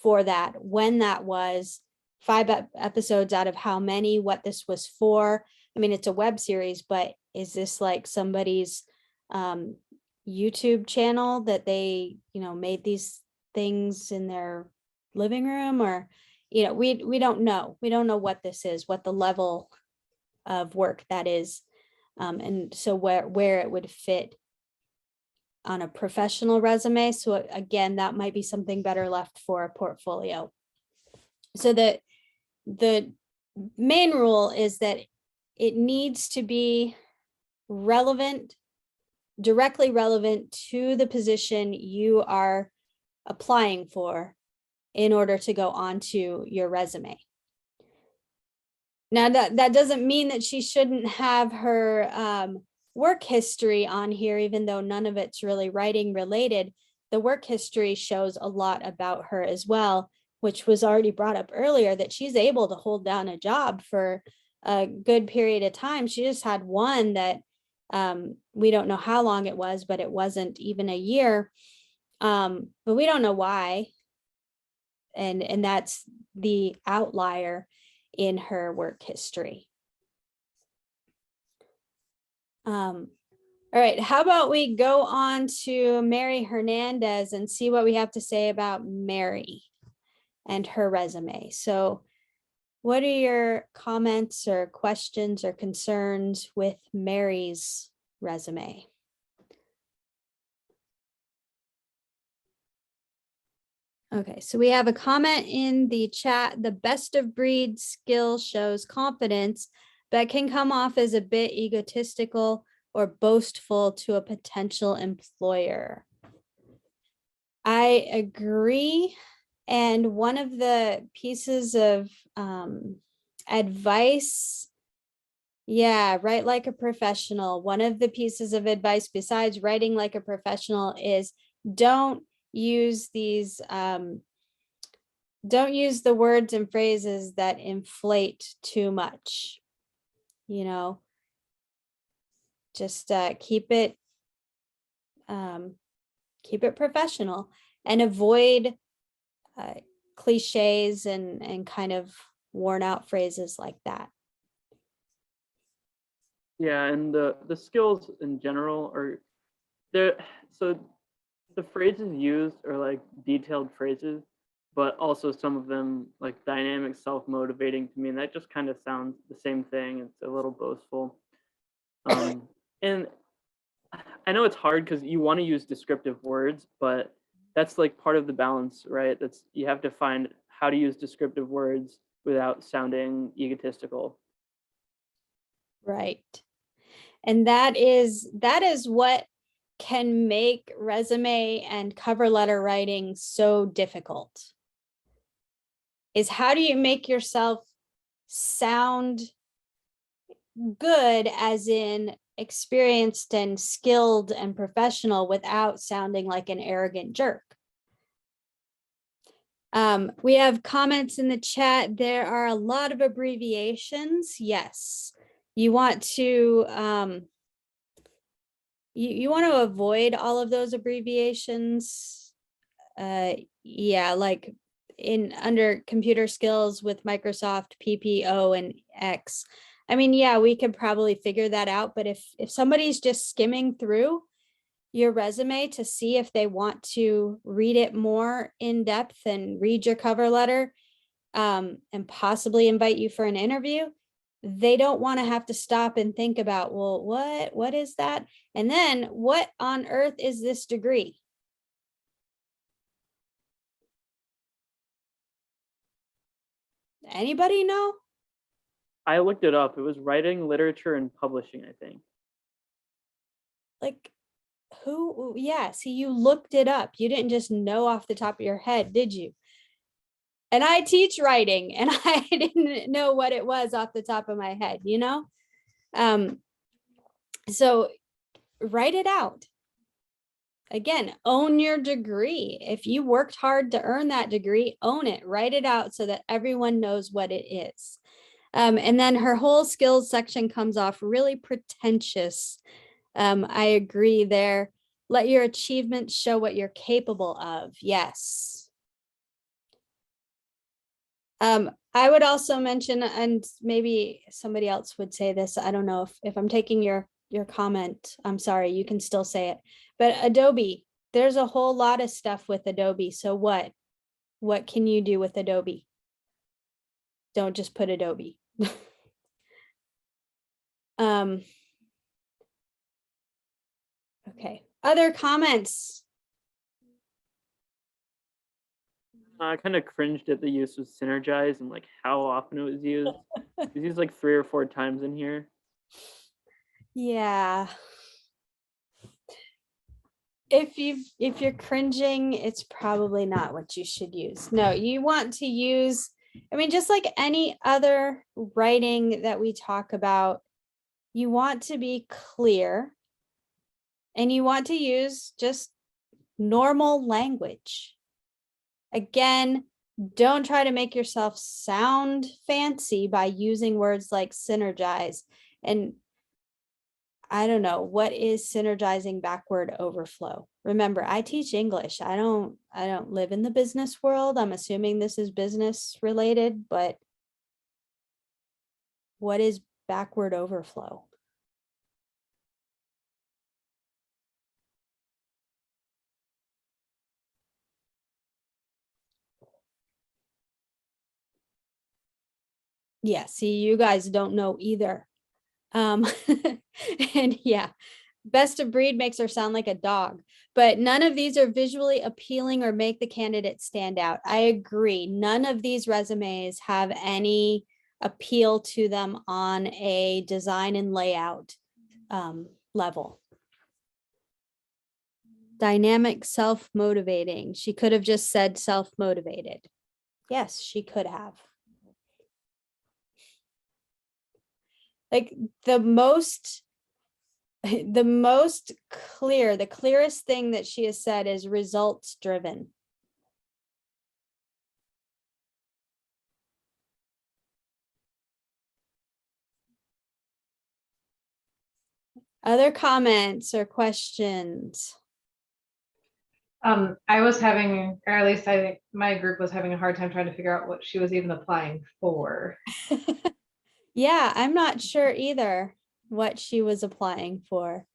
for that, when that was, 5 episodes out of how many, what this was for. I mean, it's a web series, but is this like somebody's YouTube channel that they, made these things in their living room, or, we don't know. We don't know what this is, what the level of work that is. And so where it would fit on a professional resume. So again, that might be something better left for a portfolio. So the main rule is that it needs to be relevant directly relevant to the position you are applying for in order to go onto your resume. Now that doesn't mean that she shouldn't have her work history on here, even though none of it's really writing related. The work history shows a lot about her as well, which was already brought up earlier, that she's able to hold down a job for a good period of time. She just had one that we don't know how long it was, but it wasn't even a year. But we don't know why. And that's the outlier in her work history. All right, how about we go on to Mary Hernandez and see what we have to say about Mary and her resume. So what are your comments or questions or concerns with Mary's resume? Okay, so we have a comment in the chat. The best of breed skill shows confidence, but can come off as a bit egotistical or boastful to a potential employer. I agree. And one of the pieces of advice, yeah, write like a professional. One of the pieces of advice besides writing like a professional is don't use these, don't use the words and phrases that inflate too much, you know, just keep it professional and avoid cliches and kind of worn out phrases like that. Yeah, and the skills in general are there. So the phrases used are like detailed phrases, but also some of them like dynamic, self-motivating to me, and that just kind of sounds the same thing. It's a little boastful. And I know it's hard because you want to use descriptive words, but that's like part of the balance, right? That's, you have to find how to use descriptive words without sounding egotistical. Right. And that is what can make resume and cover letter writing so difficult, is how do you make yourself sound good, as in experienced and skilled and professional, without sounding like an arrogant jerk. We have comments in the chat. There are a lot of abbreviations. Yes, you want to you want to avoid all of those abbreviations. Yeah, like in under computer skills with Microsoft, PPO and X. I mean, yeah, we could probably figure that out, but if somebody's just skimming through your resume to see if they want to read it more in depth and read your cover letter, and possibly invite you for an interview, they don't want to have to stop and think about, well, what is that? And then what on earth is this degree? Anybody know? I looked it up. It was writing, literature, and publishing, I think. Like, who? Yeah, see, you looked it up. You didn't just know off the top of your head, did you? And I teach writing, and I didn't know what it was off the top of my head, you know? So write it out. Again, own your degree. If you worked hard to earn that degree, own it, write it out so that everyone knows what it is. And then her whole skills section comes off really pretentious. I agree there. Let your achievements show what you're capable of. Yes. I would also mention, and maybe somebody else would say this, I don't know if I'm taking your comment, I'm sorry, you can still say it, but Adobe, there's a whole lot of stuff with Adobe. So what can you do with Adobe? Don't just put Adobe. Okay, other comments? I kind of cringed at the use of synergize and like how often it was used. It's used like 3 or 4 times in here. Yeah. if you're cringing, it's probably not what you should use. No, you want to use, I mean, just like any other writing that we talk about, you want to be clear and you want to use just normal language. Again, don't try to make yourself sound fancy by using words like synergize. And I don't know, what is synergizing backward overflow? Remember, I teach English. I don't live in the business world. I'm assuming this is business related, but what is backward overflow? Yeah, see, you guys don't know either. And yeah, best of breed makes her sound like a dog, but none of these are visually appealing or make the candidate stand out. I agree. None of these resumes have any appeal to them on a design and layout level. Dynamic, self-motivating. She could have just said self-motivated. Yes, she could have. Like the most clear, the clearest thing that she has said is results driven. Other comments or questions? I was having, or at least I think my group was having a hard time trying to figure out what she was even applying for. Yeah, I'm not sure either what she was applying for.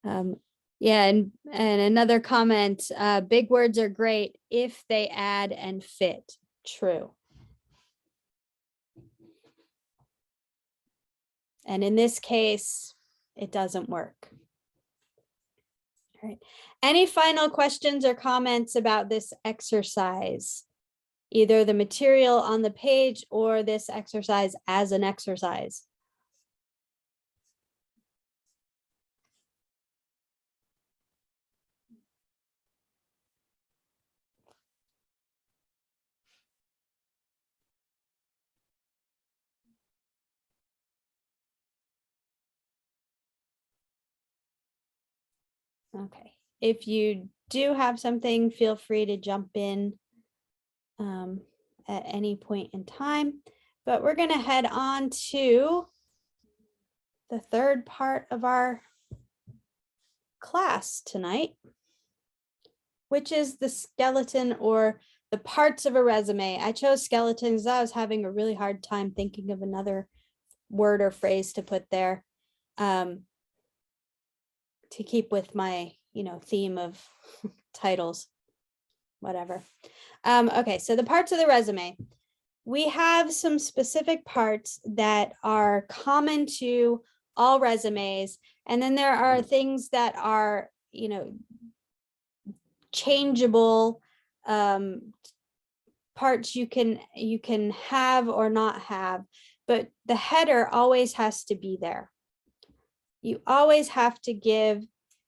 Yeah, and another comment, big words are great if they add and fit. True. And in this case, it doesn't work. All right. Any final questions or comments about this exercise? Either the material on the page or this exercise as an exercise? Okay, if you do have something, feel free to jump in at any point in time, but we're gonna head on to the third part of our class tonight, which is the skeleton or the parts of a resume. I chose skeletons. I was having a really hard time thinking of another word or phrase to put there. To keep with my, theme of titles, whatever. Okay, so the parts of the resume. We have some specific parts that are common to all resumes. And then there are things that are, changeable parts you can have or not have, but the header always has to be there. You always have to give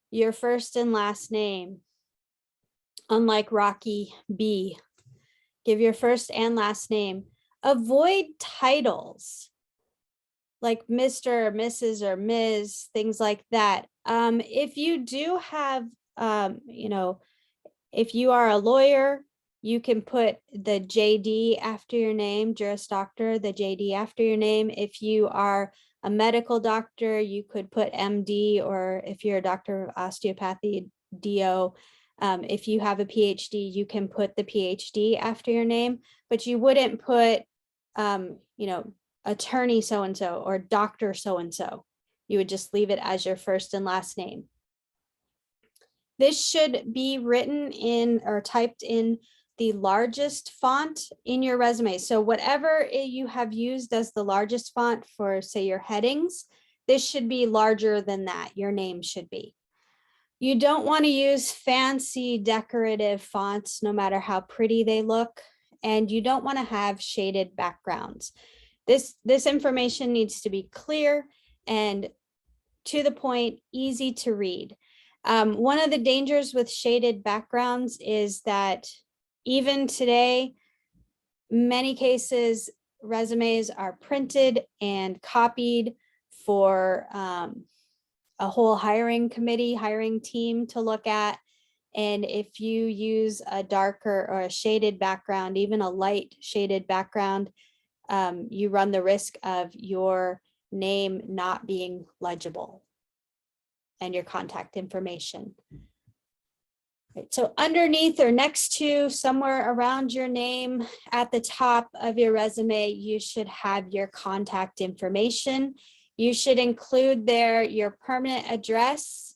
your first and last name. Unlike Rocky B, give your first and last name. Avoid titles like Mr. or Mrs. or Ms., things like that. If you do have, if you are a lawyer, you can put the JD after your name, Juris Doctor, the JD after your name. If you are a medical doctor, you could put MD, or if you're a doctor of osteopathy, DO. If you have a PhD, you can put the PhD after your name, but you wouldn't put, attorney so-and-so or doctor so-and-so. You would just leave it as your first and last name. This should be written in or typed in the largest font in your resume. So whatever you have used as the largest font for, say, your headings, this should be larger than that. Your name should be. You don't want to use fancy decorative fonts, no matter how pretty they look. and you don't want to have shaded backgrounds. This information needs to be clear and to the point, easy to read. One of the dangers with shaded backgrounds is that even today, many cases, resumes are printed and copied for a whole hiring team to look at. And if you use a darker or a shaded background, even a light shaded background, you run the risk of your name not being legible and your contact information. Right, so underneath or next to, somewhere around your name at the top of your resume, you should have your contact information. You should include there your permanent address.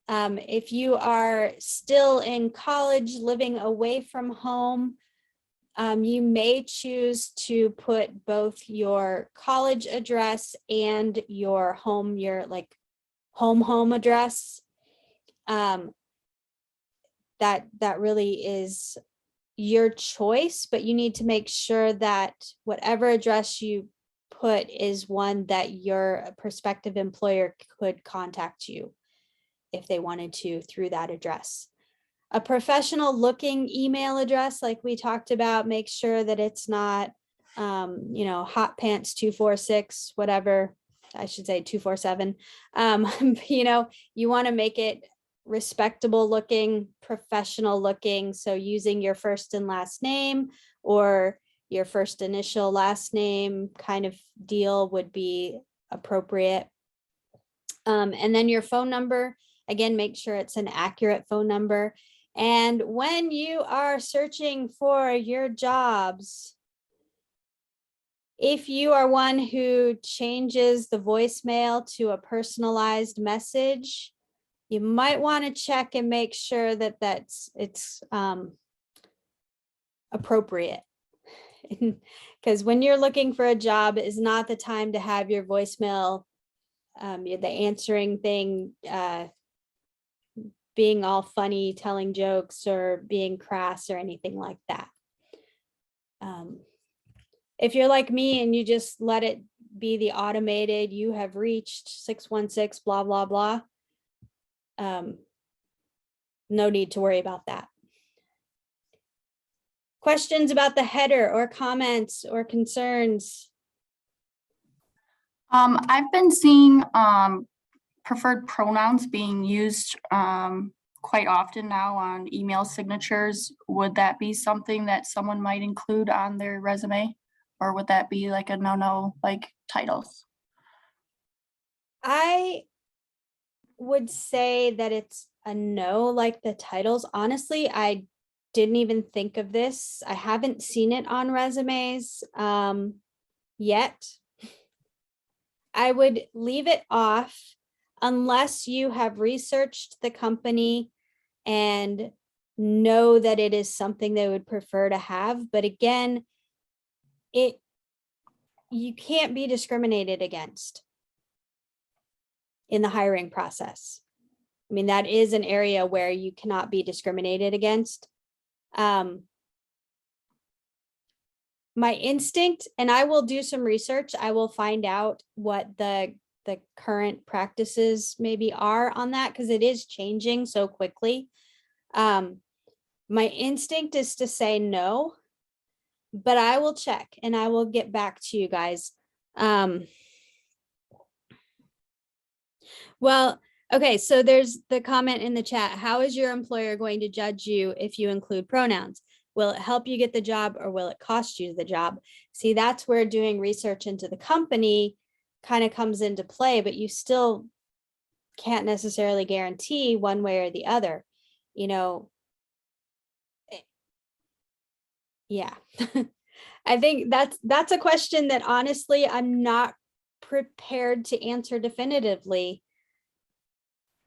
If you are still in college, living away from home, you may choose to put both your college address and your home, your like home address. That really is your choice, but you need to make sure that whatever address you put is one that your prospective employer could contact you if they wanted to through that address. A professional looking email address, like we talked about, make sure that it's not, hot pants 246, whatever, I should say 247. You want to make it respectable looking, professional looking. So using your first and last name or your first initial last name kind of deal would be appropriate. And then your phone number, again, make sure it's an accurate phone number. And when you are searching for your jobs, if you are one who changes the voicemail to a personalized message, you might want to check and make sure that it's appropriate. Because when you're looking for a job, is not the time to have your voicemail, the answering thing, being all funny, telling jokes, or being crass or anything like that. If you're like me and you just let it be the automated, you have reached 616, blah, blah, blah. No need to worry about that. Questions about the header or comments or concerns? I've been seeing preferred pronouns being used quite often now on email signatures. Would that be something that someone might include on their resume? Or would that be like a no-no, like titles? I would say that it's a no, like the titles. Honestly, I didn't even think of this. I haven't seen it on resumes yet. I would leave it off unless you have researched the company and know that it is something they would prefer to have. But again, you can't be discriminated against in the hiring process. I mean, that is an area where you cannot be discriminated against. My instinct, and I will do some research, I will find out what the current practices maybe are on that, because it is changing so quickly. My instinct is to say no, but I will check and I will get back to you guys. Well, okay, so there's the comment in the chat. How is your employer going to judge you if you include pronouns? Will it help you get the job or will it cost you the job? See, that's where doing research into the company kind of comes into play, but you still can't necessarily guarantee one way or the other, yeah. I think that's a question that honestly, I'm not prepared to answer definitively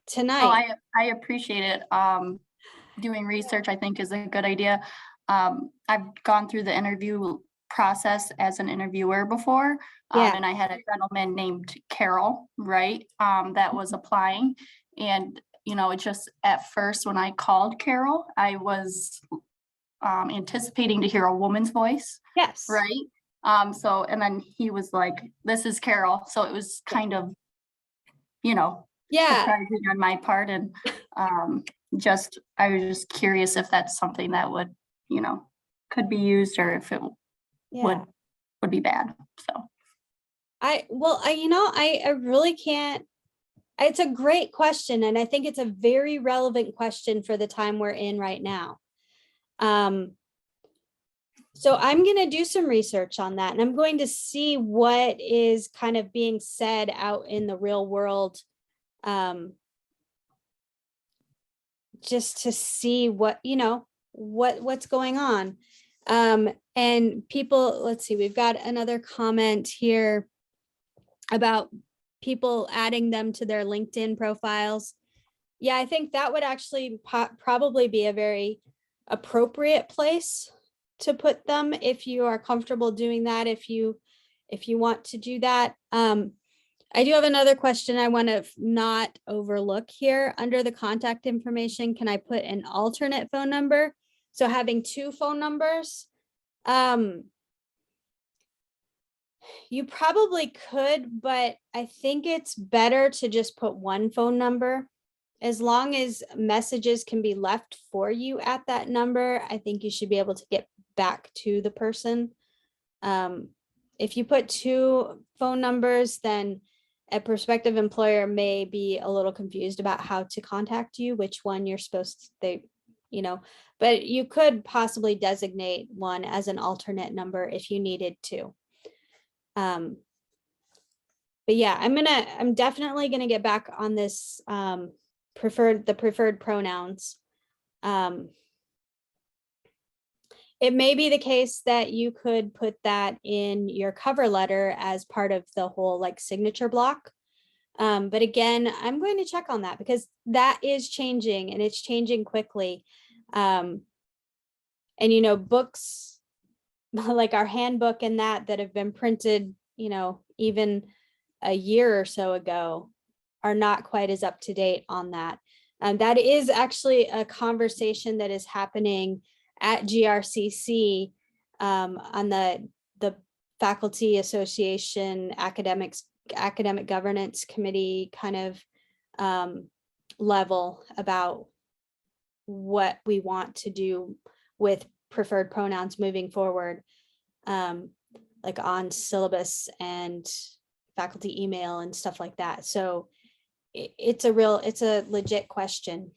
tonight. Oh, I appreciate it. Doing research, I think, is a good idea. I've gone through the interview process as an interviewer before, Yeah. and I had a gentleman named Carol, right, that was applying. And, it just at first when I called Carol, I was anticipating to hear a woman's voice, Yes. right? So, and then he was like, this is Carol. So it was kind of, you know, Yeah. surprising on my part. And I was just curious if that's something that would, you know, could be used or if it Yeah. would be bad. So. I really can't. It's a great question, and I think it's a very relevant question for the time we're in right now. So I'm going to do some research on that, and I'm going to see what is kind of being said out in the real world, just to see what, what's going on. And people, let's see, we've got another comment here about people adding them to their LinkedIn profiles. Yeah, I think that would actually probably be a very appropriate place to put them if you are comfortable doing that, if you want to do that. I do have another question I want to not overlook here. Under the contact information, can I put an alternate phone number? So having two phone numbers. You probably could, but I think it's better to just put one phone number. As long as messages can be left for you at that number, I think you should be able to get back to the person. If you put two phone numbers, then a prospective employer may be a little confused about how to contact you, which one you're supposed to, but you could possibly designate one as an alternate number if you needed to. But yeah, I'm definitely gonna get back on this preferred pronouns. It may be the case that you could put that in your cover letter as part of the whole like signature block. But again, I'm going to check on that because that is changing and it's changing quickly. And books like our handbook and that have been printed, even a year or so ago are not quite as up to date on that. That is actually a conversation that is happening at GRCC on the Faculty Association Academic Governance Committee kind of level about what we want to do with preferred pronouns moving forward, like on syllabus and faculty email and stuff like that. So it's a legit question.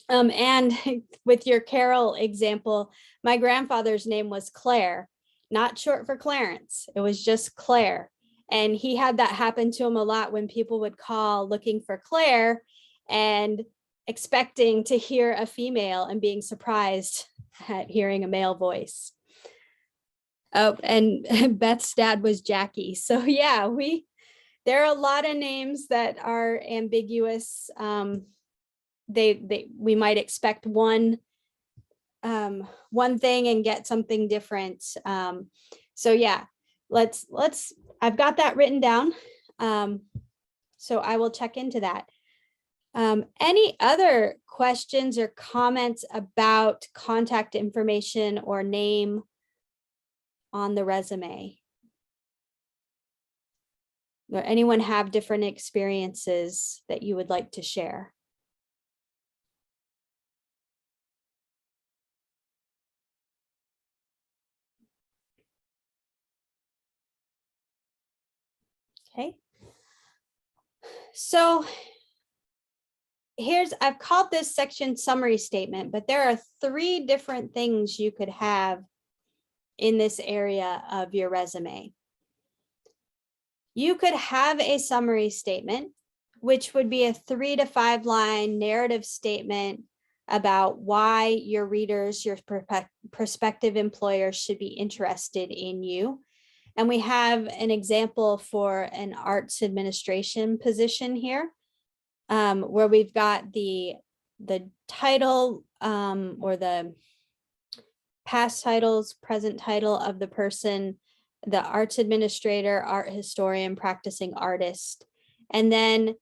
And with your Carol example, my grandfather's name was Claire, not short for Clarence. It was just Claire. And he had that happen to him a lot when people would call looking for Claire and expecting to hear a female and being surprised at hearing a male voice. Oh, and Beth's dad was Jackie. So yeah, there are a lot of names that are ambiguous. We might expect one thing and get something different. So yeah, I've got that written down. So I will check into that. Any other questions or comments about contact information or name on the resume? Or anyone have different experiences that you would like to share? Okay. So I've called this section summary statement, but there are 3 different things you could have in this area of your resume. You could have a summary statement, which would be a 3 to 5 line narrative statement about why your readers, your prospective employers should be interested in you. And we have an example for an arts administration position here, where we've got the title or the past titles, present title of the person, the arts administrator, art historian, practicing artist. And then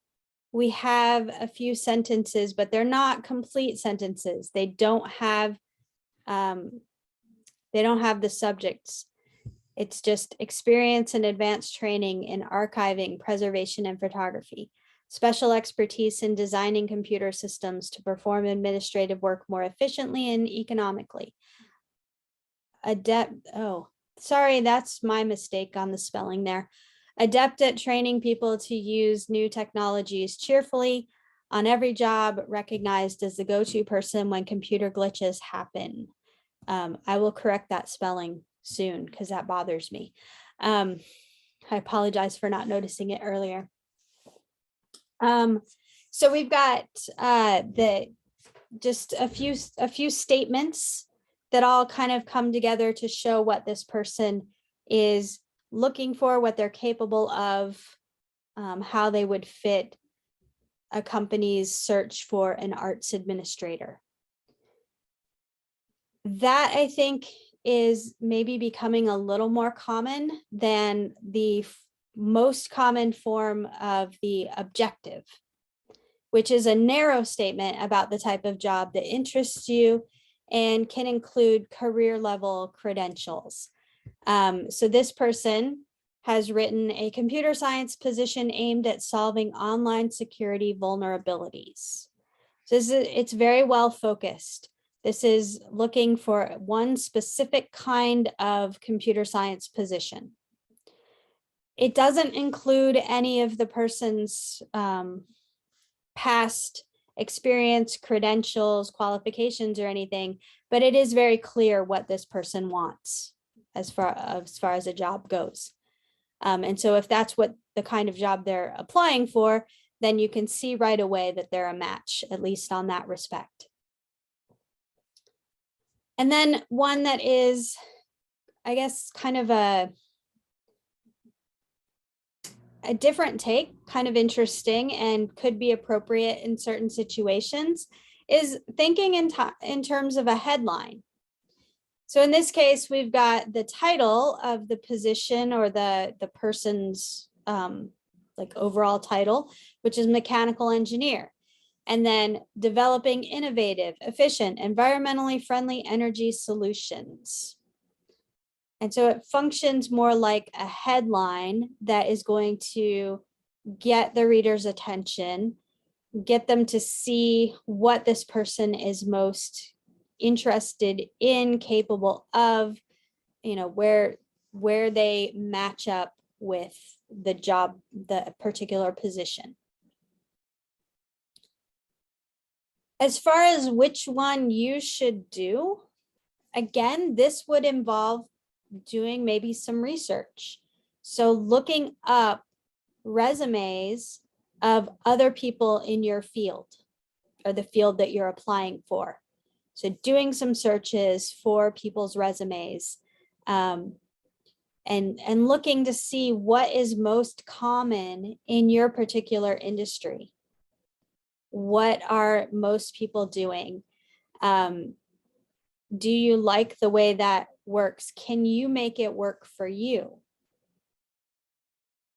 we have a few sentences, but they're not complete sentences. They don't have They don't have the subjects. It's just experience and advanced training in archiving, preservation, and photography. Special expertise in designing computer systems to perform administrative work more efficiently and economically. Adept, oh, sorry, that's my mistake on the spelling there. Adept at training people to use new technologies cheerfully on every job, recognized as the go-to person when computer glitches happen. I will correct that spelling soon because that bothers me. I apologize for not noticing it earlier. So we've got just a few statements that all kind of come together to show what this person is looking for, what they're capable of, how they would fit a company's search for an arts administrator. That, I think, is maybe becoming a little more common than the most common form of the objective, which is a narrow statement about the type of job that interests you and can include career level credentials. So this person has written a computer science position aimed at solving online security vulnerabilities. So it's very well focused. This is looking for one specific kind of computer science position. It doesn't include any of the person's past experience, credentials, qualifications, or anything, but it is very clear what this person wants as far as a job goes. And so if that's what the kind of job they're applying for, then you can see right away that they're a match, at least on that respect. And then one that is, I guess, kind of a different take, kind of interesting and could be appropriate in certain situations, is thinking in terms of a headline. So in this case, we've got the title of the position or the person's like overall title, which is mechanical engineer. And then developing innovative, efficient, environmentally friendly energy solutions. And so it functions more like a headline that is going to get the reader's attention, get them to see what this person is most interested in, capable of, you know, where they match up with the job, the particular position. As far as which one you should do, again, this would involve doing maybe some research. So looking up resumes of other people in your field or the field that you're applying for. So doing some searches for people's resumes and looking to see what is most common in your particular industry. What are most people doing? Do you like the way that works? Can you make it work for you?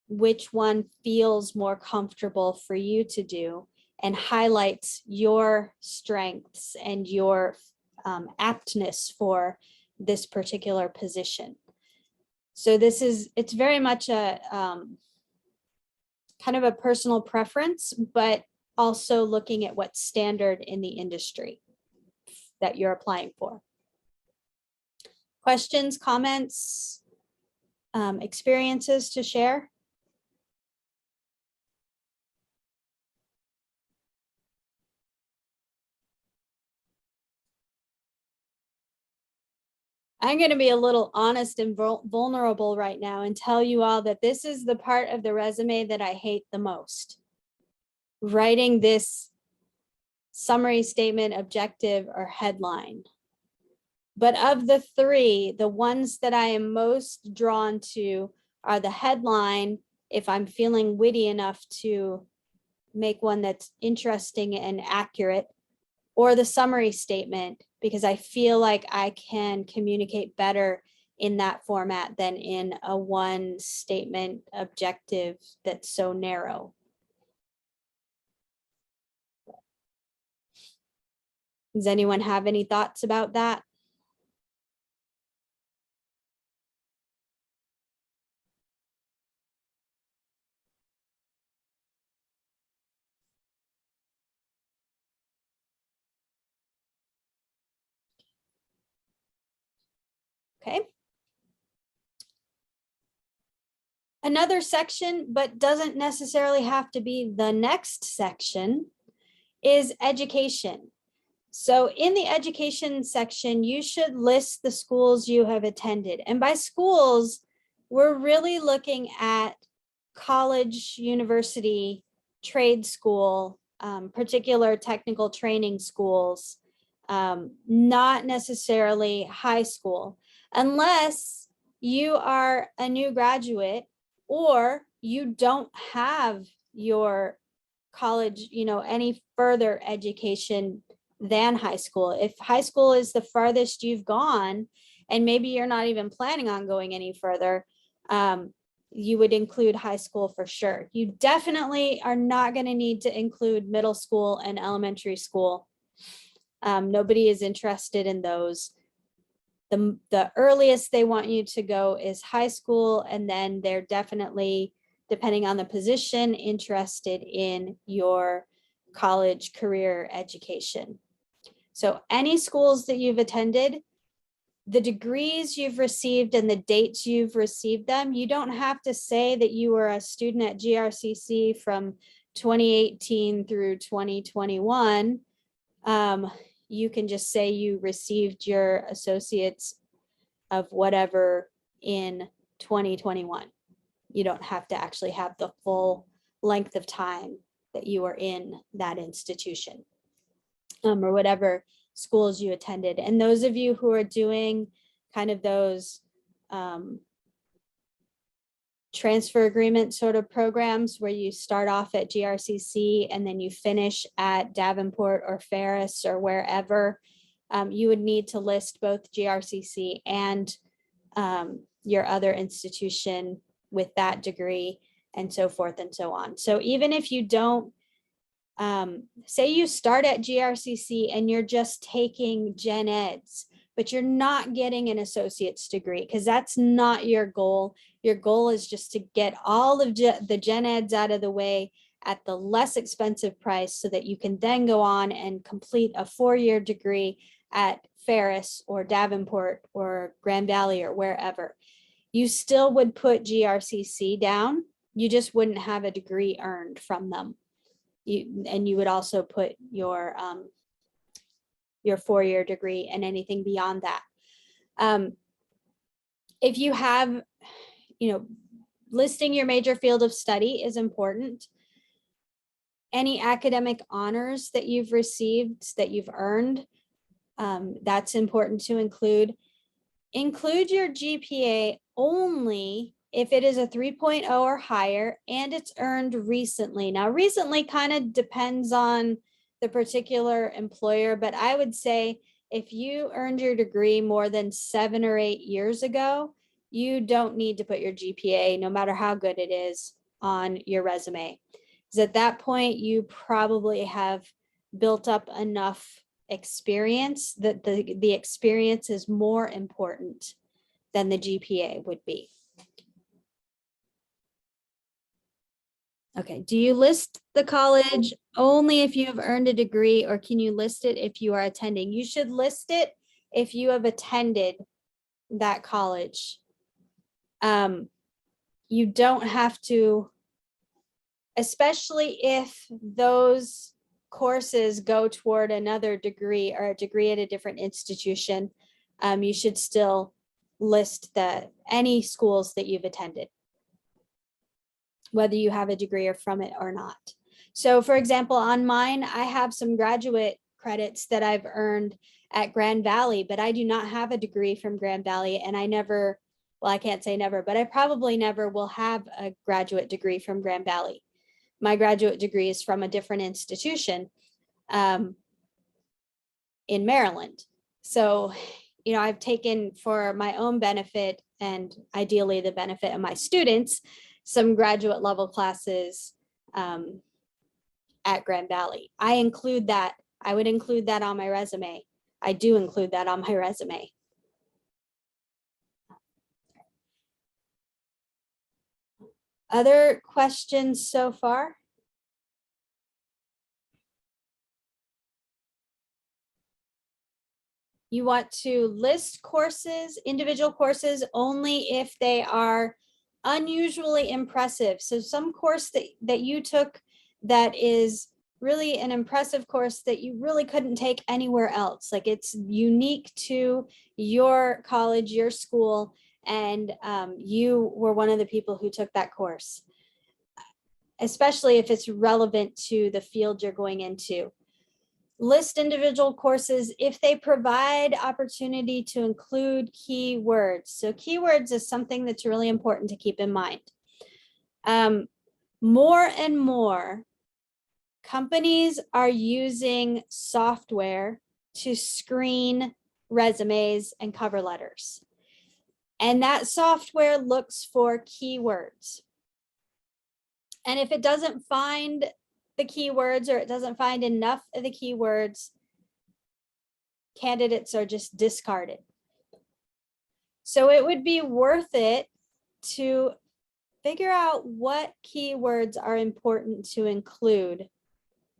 Which one feels more comfortable for you to do and highlights your strengths and your aptness for this particular position? So it's very much a kind of a personal preference, but also looking at what's standard in the industry that you're applying for. Questions, comments, experiences to share? I'm going to be a little honest and vulnerable right now and tell you all that this is the part of the resume that I hate the most. Writing this summary statement, objective, or headline. But of the three, the ones that I am most drawn to are the headline, if I'm feeling witty enough to make one that's interesting and accurate, or the summary statement, because I feel like I can communicate better in that format than in a one statement objective that's so narrow. Does anyone have any thoughts about that? Okay. Another section, but doesn't necessarily have to be the next section, is education. So in the education section, you should list the schools you have attended. And by schools, we're really looking at college, university, trade school, particular technical training schools, not necessarily high school, unless you are a new graduate or you don't have your college, any further education than high school. If high school is the farthest you've gone, and maybe you're not even planning on going any further, you would include high school for sure. You definitely are not going to need to include middle school and elementary school. Nobody is interested in those. The earliest they want you to go is high school, and then they're definitely, depending on the position, interested in your college career education. So any schools that you've attended, the degrees you've received and the dates you've received them, you don't have to say that you were a student at GRCC from 2018 through 2021. You can just say you received your associates of whatever in 2021. You don't have to actually have the full length of time that you were in that institution, or whatever schools you attended. And those of you who are doing kind of those transfer agreement sort of programs where you start off at GRCC and then you finish at Davenport or Ferris or wherever, you would need to list both GRCC and your other institution with that degree, and so forth and so on. So even if you don't, say you start at GRCC and you're just taking gen eds, but you're not getting an associate's degree, because that's not your goal. Your goal is just to get all of the gen eds out of the way at the less expensive price so that you can then go on and complete a 4-year degree at Ferris or Davenport or Grand Valley or wherever. You still would put GRCC down. You just wouldn't have a degree earned from them. And you would also put your 4-year degree and anything beyond that. If you have, listing your major field of study is important. Any academic honors that you've received, that you've earned, that's important to include. Include your GPA only if it is a 3.0 or higher and it's earned recently. Now, recently kind of depends on the particular employer, but I would say if you earned your degree more than 7 or 8 years ago, you don't need to put your GPA, no matter how good it is, on your resume. Because at that point, you probably have built up enough experience that the experience is more important than the GPA would be. Okay, do you list the college only if you have earned a degree, or can you list it if you are attending? You should list it if you have attended that college. You don't have to, especially if those courses go toward another degree or a degree at a different institution, you should still list any schools that you've attended, whether you have a degree or from it or not. So for example, on mine, I have some graduate credits that I've earned at Grand Valley, but I do not have a degree from Grand Valley, and I never, well, I can't say never, but I probably never will have a graduate degree from Grand Valley. My graduate degree is from a different institution in Maryland. So, I've taken, for my own benefit and ideally the benefit of my students, some graduate level classes at Grand Valley. I include that. I would include that on my resume. I do include that on my resume. Other questions so far? You want to list courses, individual courses, only if they are unusually impressive. So some course that you took that is really an impressive course that you really couldn't take anywhere else. Like it's unique to your college, your school, and you were one of the people who took that course, especially if it's relevant to the field you're going into. List individual courses if they provide opportunity to include keywords. So keywords is something that's really important to keep in mind. More and more companies are using software to screen resumes and cover letters. And that software looks for keywords. And if it doesn't find the keywords or it doesn't find enough of the keywords, candidates are just discarded. So it would be worth it to figure out what keywords are important to include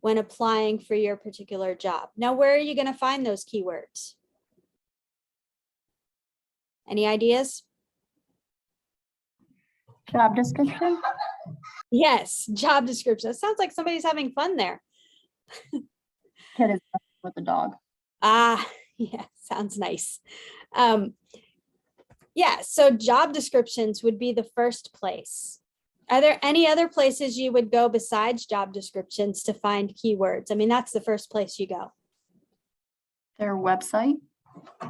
when applying for your particular job. Now, where are you going to find those keywords? Any ideas? Job description? Yes, job description. It sounds like somebody's having fun there. Kid is with the dog. Ah, yeah, sounds nice. Yeah, so job descriptions would be the first place. Are there any other places you would go besides job descriptions to find keywords? I mean, that's the first place you go. Their website?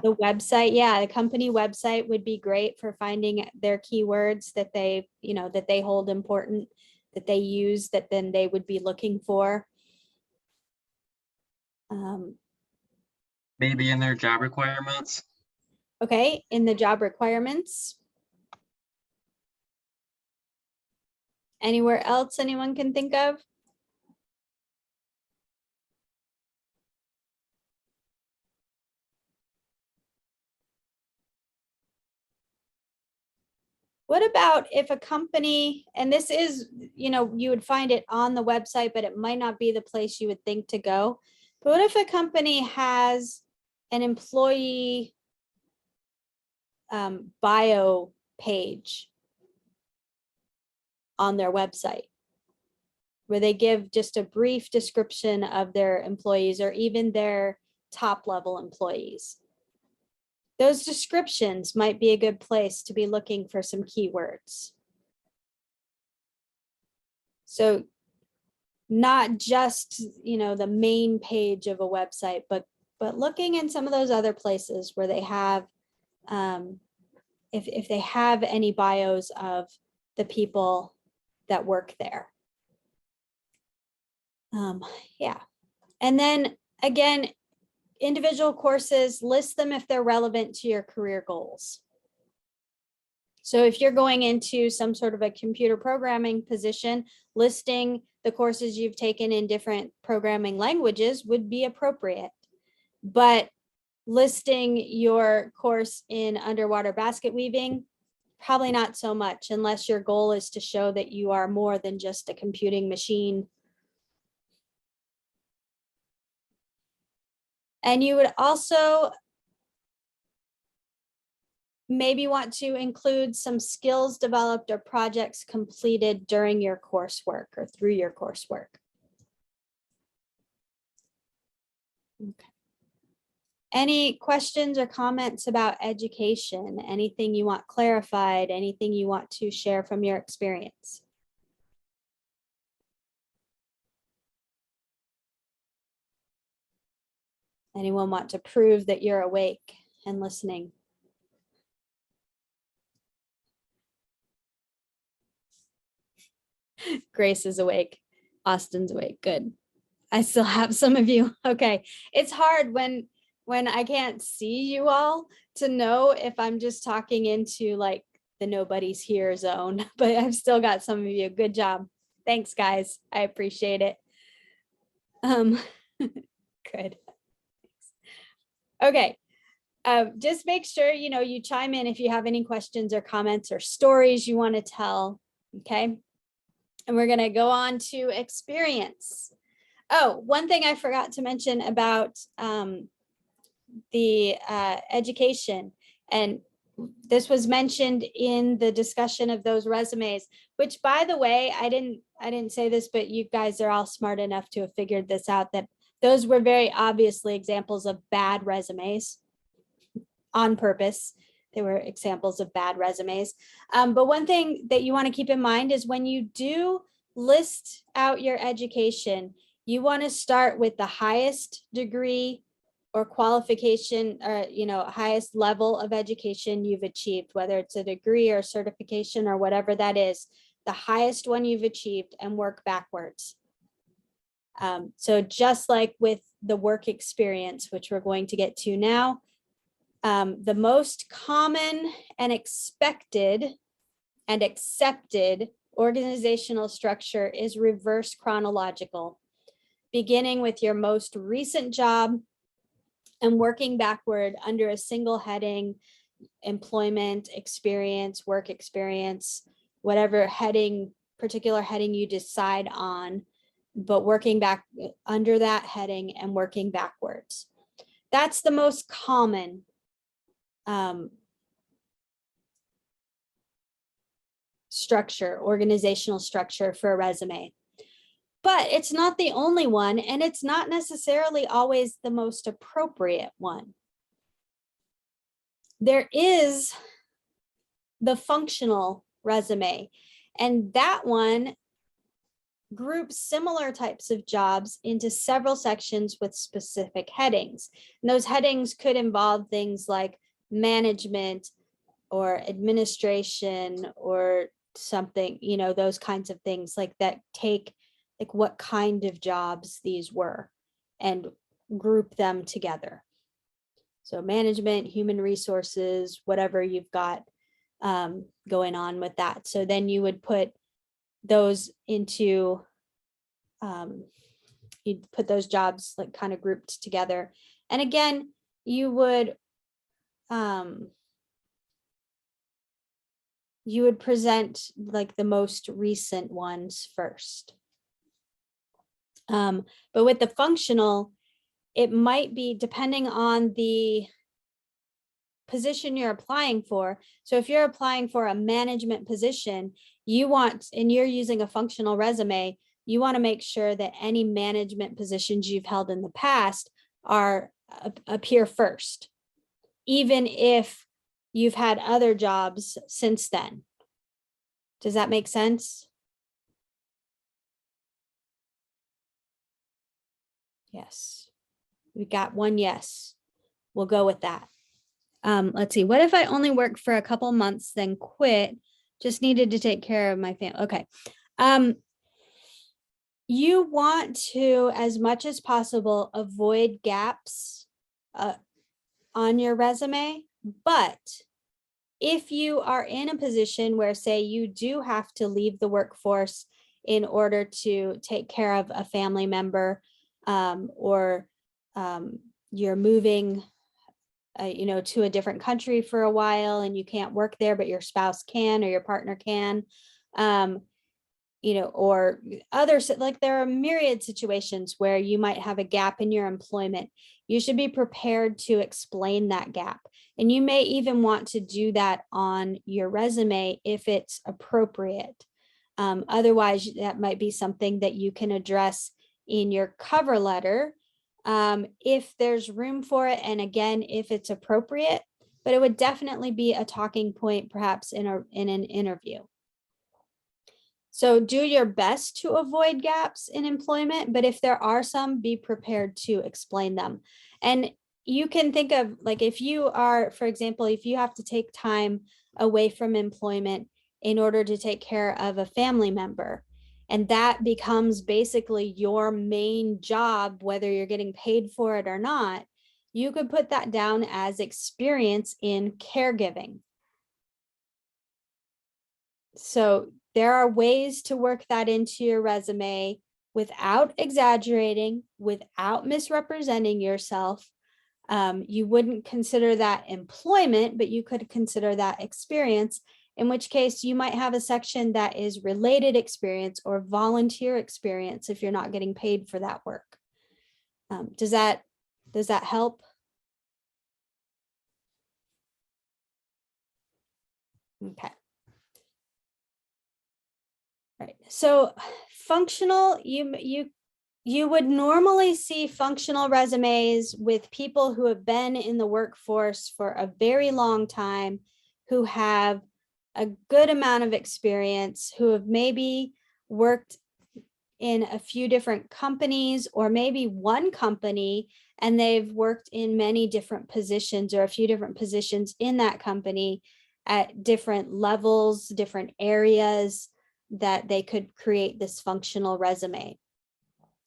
The website, yeah, the company website would be great for finding their keywords that they, you know, that they hold important, that they use, that then they would be looking for. Maybe in their job requirements. Okay, in the job requirements. Anywhere else anyone can think of? What about if a company, and this is, you know, you would find it on the website, but it might not be the place you would think to go. But what if a company has an employee bio page on their website where they give just a brief description of their employees or even their top level employees? Those descriptions might be a good place to be looking for some keywords. So not just, you know, the main page of a website, but looking in some of those other places where they have, if they have any bios of the people that work there. Yeah. And then again, individual courses, list them if they're relevant to your career goals. So if you're going into some sort of a computer programming position, listing the courses you've taken in different programming languages would be appropriate. But listing your course in underwater basket weaving, probably not so much, unless your goal is to show that you are more than just a computing machine. And you would also maybe want to include some skills developed or projects completed during your coursework or through your coursework. Okay. Any questions or comments about education? Anything you want clarified? Anything you want to share from your experience? Anyone want to prove that you're awake and listening? Grace is awake. Austin's awake. Good. I still have some of you. Okay. It's hard when I can't see you all to know if I'm just talking into like the nobody's here zone, but I've still got some of you. Good job. Thanks, guys. I appreciate it. Good. Okay. Just make sure, you know, you chime in if you have any questions or comments or stories you want to tell. Okay. And we're going to go on to experience. Oh, one thing I forgot to mention about the education. And this was mentioned in the discussion of those resumes, which, by the way, I didn't say this, but you guys are all smart enough to have figured this out, that those were very obviously examples of bad resumes on purpose. They were examples of bad resumes. But one thing that you want to keep in mind is when you do list out your education, you want to start with the highest degree or qualification, or highest level of education you've achieved, whether it's a degree or certification or whatever that is, the highest one you've achieved, and work backwards. So just like with the work experience, which we're going to get to now, the most common and expected and accepted organizational structure is reverse chronological, beginning with your most recent job and working backward under a single heading: employment, experience, work experience, whatever particular heading you decide on, but working back under that heading and working backwards. That's the most common structure, organizational structure for a resume. But it's not the only one, and it's not necessarily always the most appropriate one. There is the functional resume, and that one groups similar types of jobs into several sections with specific headings. And those headings could involve things like management or administration or something, those kinds of things like that, take like what kind of jobs these were and group them together. So management, human resources, whatever you've got going on with that. So then you would put those into, you'd put those jobs like kind of grouped together. And again, you would present like the most recent ones first. But with the functional, it might be depending on the position you're applying for. So if you're applying for a management position, and you're using a functional resume, you want to make sure that any management positions you've held in the past appear first, even if you've had other jobs since then. Does that make sense? Yes. We got one yes. We'll go with that. Let's see. What if I only worked for a couple months, then quit? Just needed to take care of my family. Okay. You want to, as much as possible, avoid gaps on your resume. But if you are in a position where, say, you do have to leave the workforce in order to take care of a family member, or you're moving to a different country for a while and you can't work there, but your spouse can, or your partner can, or others, like there are myriad situations where you might have a gap in your employment. You should be prepared to explain that gap. And you may even want to do that on your resume if it's appropriate. Otherwise, that might be something that you can address in your cover letter if there's room for it, and again, if it's appropriate. But it would definitely be a talking point, perhaps in an interview. So do your best to avoid gaps in employment, but if there are some, be prepared to explain them. And you can think of, like, if you are, for example, if you have to take time away from employment in order to take care of a family member, and that becomes basically your main job, whether you're getting paid for it or not, you could put that down as experience in caregiving. So there are ways to work that into your resume without exaggerating, without misrepresenting yourself. You wouldn't consider that employment, but you could consider that experience, in which case you might have a section that is related experience or volunteer experience if you're not getting paid for that work. Does that help? Okay. Right. So functional, you would normally see functional resumes with people who have been in the workforce for a very long time, who have a good amount of experience, who have maybe worked in a few different companies or maybe one company, and they've worked in many different positions or a few different positions in that company at different levels, different areas that they could create this functional resume.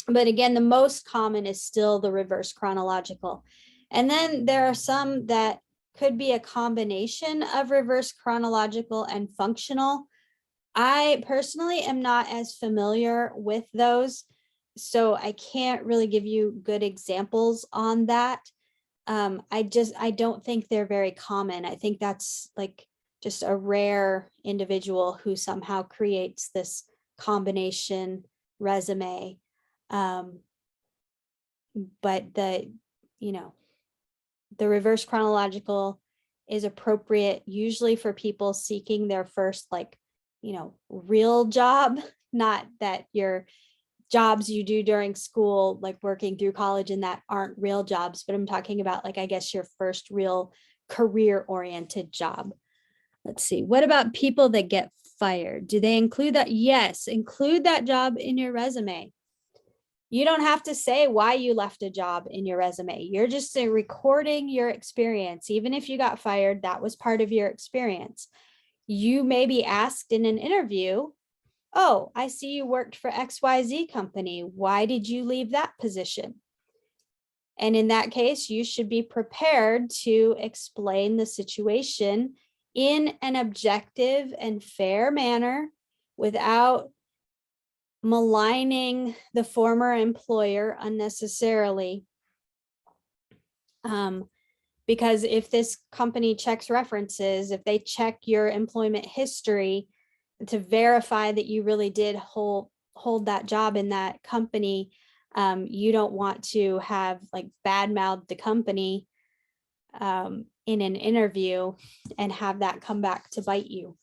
But again, the most common is still the reverse chronological. And then there are some that could be a combination of reverse chronological and functional. I personally am not as familiar with those, so I can't really give you good examples on that. I don't think they're very common. I think that's like just a rare individual who somehow creates this combination resume. But the reverse chronological is appropriate usually for people seeking their first real job, not that your jobs you do during school, like working through college, and that aren't real jobs, but I'm talking about I guess your first real career oriented job. Let's see, what about people that get fired? Do they include that? Yes, include that job in your resume. You don't have to say why you left a job in your resume. You're just recording your experience. Even if you got fired, that was part of your experience. You may be asked in an interview, oh, I see you worked for XYZ company. Why did you leave that position? And in that case, you should be prepared to explain the situation in an objective and fair manner without maligning the former employer unnecessarily. Because if this company checks references, if they check your employment history to verify that you really did hold that job in that company, you don't want to have badmouthed the company in an interview and have that come back to bite you.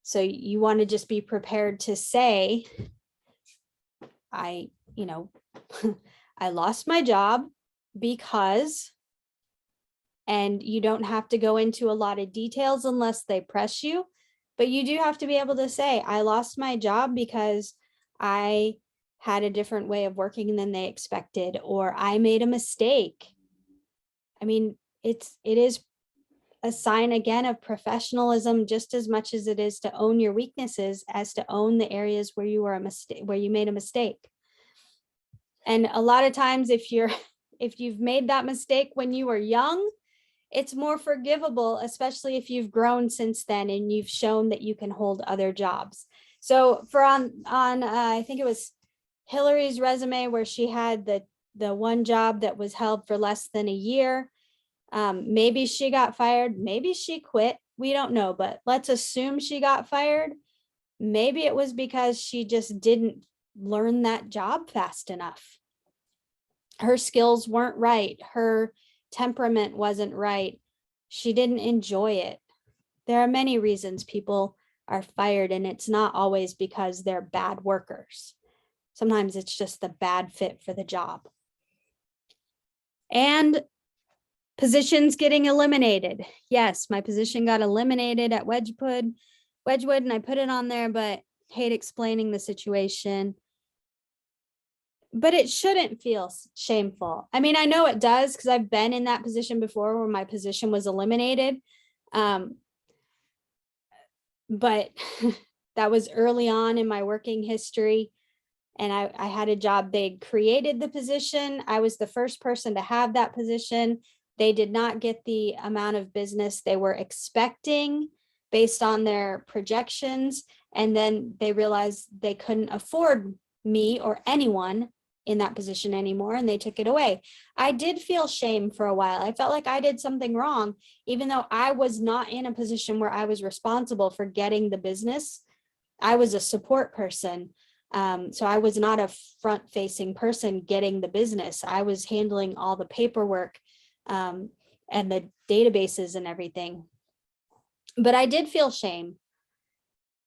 So you want to just be prepared to say, I lost my job because, and you don't have to go into a lot of details unless they press you, but you do have to be able to say, I lost my job because I had a different way of working than they expected, or I made a mistake. I mean, it is a sign again of professionalism just as much as it is to own your weaknesses as to own the areas where you were where you made a mistake. And a lot of times if you've made that mistake when you were young, it's more forgivable, especially if you've grown since then and you've shown that you can hold other jobs. So for on I think it was Hillary's resume where she had the one job that was held for less than a year. Maybe she got fired, maybe she quit, we don't know, but let's assume she got fired. Maybe it was because she just didn't learn that job fast enough. Her skills weren't right, her temperament wasn't right, she didn't enjoy it. There are many reasons people are fired, and it's not always because they're bad workers. Sometimes it's just the bad fit for the job. And positions getting eliminated. Yes, my position got eliminated at Wedgwood, and I put it on there, but hate explaining the situation. But it shouldn't feel shameful. I mean, I know it does because I've been in that position before where my position was eliminated. But that was early on in my working history. And I had a job, they created the position. I was the first person to have that position. They did not get the amount of business they were expecting based on their projections. And then they realized they couldn't afford me or anyone in that position anymore, and they took it away. I did feel shame for a while. I felt like I did something wrong, even though I was not in a position where I was responsible for getting the business. I was a support person. So I was not a front-facing person getting the business. I was handling all the paperwork and the databases and everything. But I did feel shame.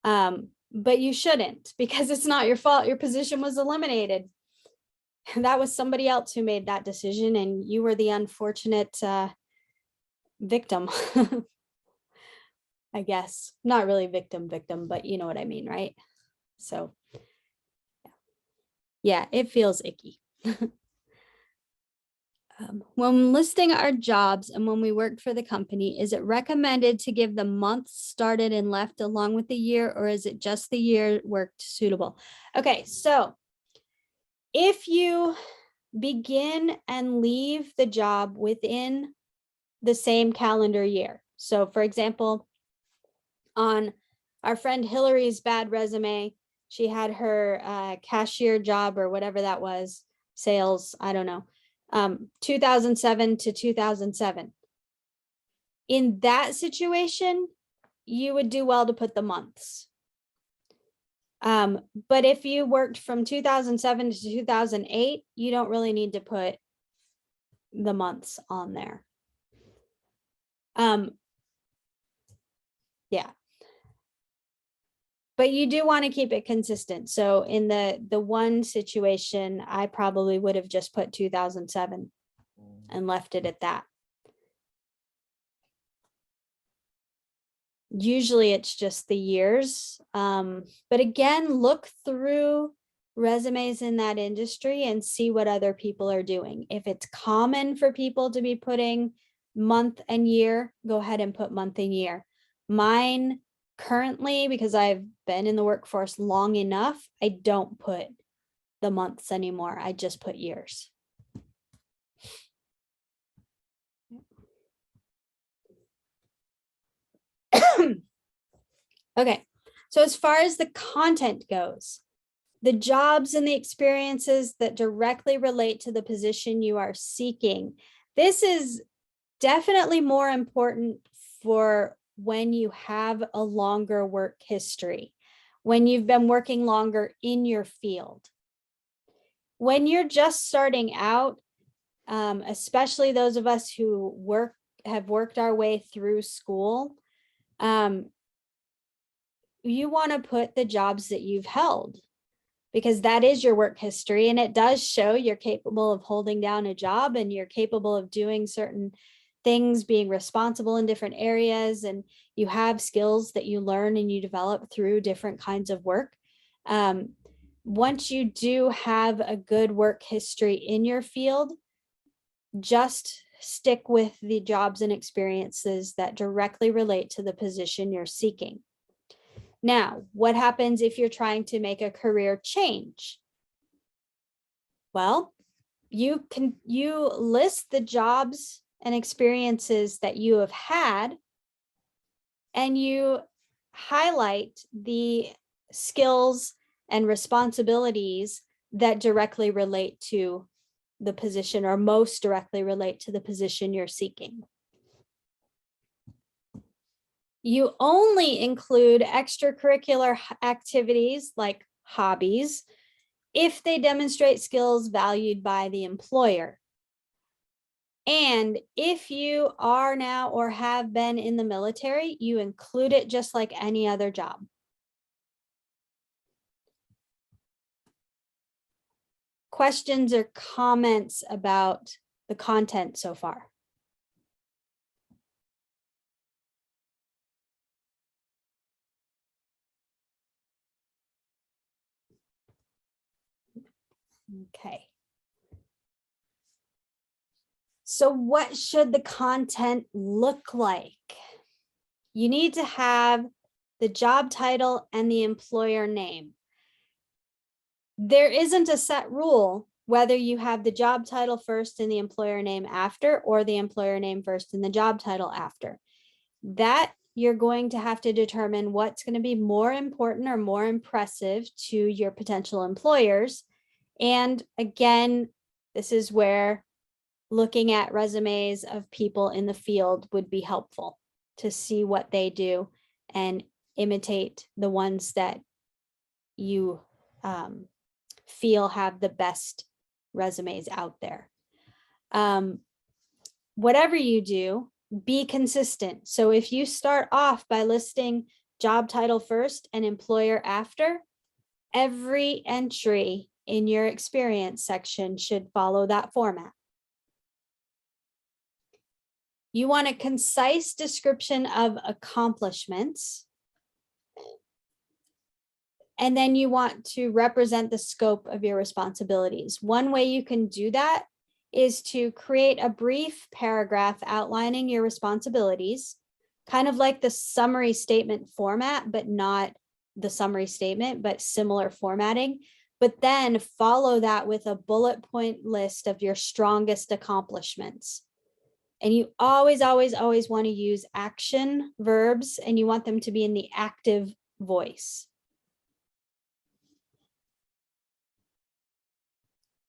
But you shouldn't, because it's not your fault. Your position was eliminated. That was somebody else who made that decision, and you were the unfortunate victim. I guess not really victim, but you know what I mean, right? So yeah, it feels icky. When listing our jobs and when we worked for the company, is it recommended to give the month started and left along with the year, or is it just the year worked suitable? Okay, so if you begin and leave the job within the same calendar year. So for example, on our friend Hillary's bad resume, she had her cashier job or whatever that was, sales, I don't know, 2007 to 2007. In that situation, you would do well to put the months. But if you worked from 2007 to 2008, you don't really need to put the months on there. Yeah. But you do want to keep it consistent. So in the one situation, I probably would have just put 2007 and left it at that. Usually it's just the years. But again, look through resumes in that industry and see what other people are doing. If it's common for people to be putting month and year, go ahead and put month and year. Mine currently, because I've been in the workforce long enough, I don't put the months anymore. I just put years. Okay, so as far as the content goes, the jobs and the experiences that directly relate to the position you are seeking, this is definitely more important for when you have a longer work history, when you've been working longer in your field. When you're just starting out, especially those of us who have worked our way through school, you want to put the jobs that you've held, because that is your work history, and it does show you're capable of holding down a job and you're capable of doing certain things, being responsible in different areas, and you have skills that you learn and you develop through different kinds of work. Once you do have a good work history in your field, just stick with the jobs and experiences that directly relate to the position you're seeking. Now, what happens if you're trying to make a career change? Well, you list the jobs and experiences that you have had, and you highlight the skills and responsibilities that directly relate to the position, or most directly relate to the position you're seeking. You only include extracurricular activities like hobbies if they demonstrate skills valued by the employer. And if you are now or have been in the military, you include it just like any other job. Questions or comments about the content so far? Okay. So what should the content look like? You need to have the job title and the employer name. There isn't a set rule whether you have the job title first and the employer name after, or the employer name first and the job title after. That you're going to have to determine what's going to be more important or more impressive to your potential employers. And again, this is where looking at resumes of people in the field would be helpful to see what they do and imitate the ones that you feel have the best resumes out there. Whatever you do, be consistent. So if you start off by listing job title first and employer after, every entry in your experience section should follow that format. You want a concise description of accomplishments. And then you want to represent the scope of your responsibilities. One way you can do that is to create a brief paragraph outlining your responsibilities, kind of like the summary statement format, but not the summary statement, but similar formatting. But then follow that with a bullet point list of your strongest accomplishments. And you always, always, always want to use action verbs, and you want them to be in the active voice.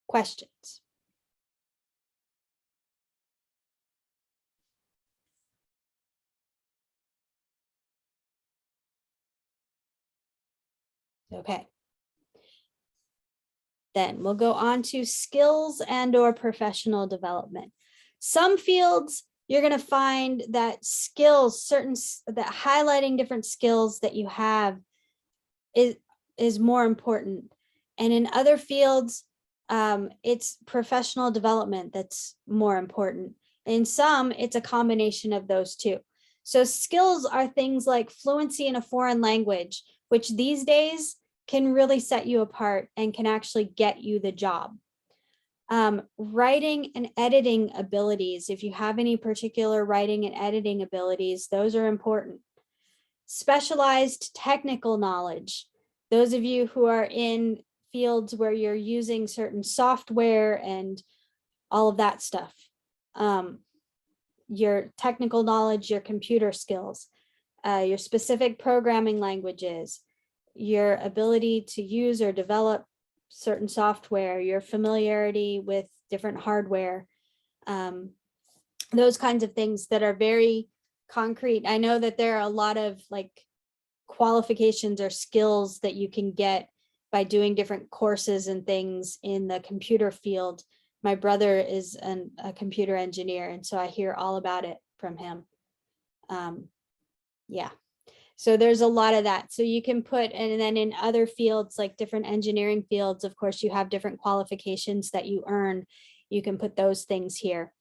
Questions? Okay. Then we'll go on to skills and/or professional development. Some fields you're going to find that skills, that highlighting different skills that you have is more important. And in other fields, it's professional development that's more important. In some, it's a combination of those two. So skills are things like fluency in a foreign language, which these days can really set you apart and can actually get you the job. Writing and editing abilities, if you have any particular writing and editing abilities, those are important. Specialized technical knowledge, those of you who are in fields where you're using certain software and all of that stuff. Your technical knowledge, your computer skills, your specific programming languages, your ability to use or develop certain software, your familiarity with different hardware, those kinds of things that are very concrete. I know that there are a lot of like qualifications or skills that you can get by doing different courses and things in the computer field. My brother is a computer engineer, and so I hear all about it from him. Yeah, so there's a lot of that. So you can put, and then in other fields, like different engineering fields, of course, you have different qualifications that you earn. You can put those things here.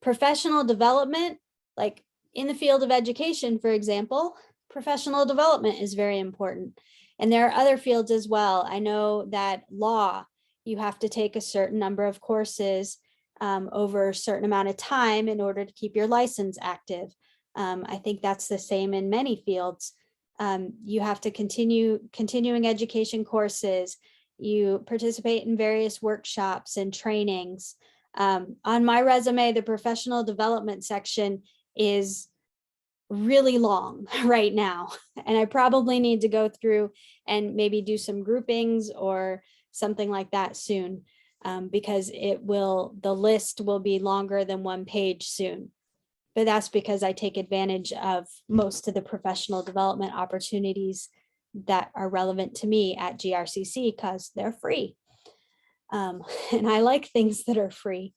Professional development, like in the field of education, for example, professional development is very important. And there are other fields as well. I know that law, you have to take a certain number of courses over a certain amount of time in order to keep your license active. I think that's the same in many fields. You have to continuing education courses. You participate in various workshops and trainings. On my resume, the professional development section is really long right now, and I probably need to go through and maybe do some groupings or something like that soon, because the list will be longer than one page soon. But that's because I take advantage of most of the professional development opportunities that are relevant to me at GRCC because they're free. And I like things that are free,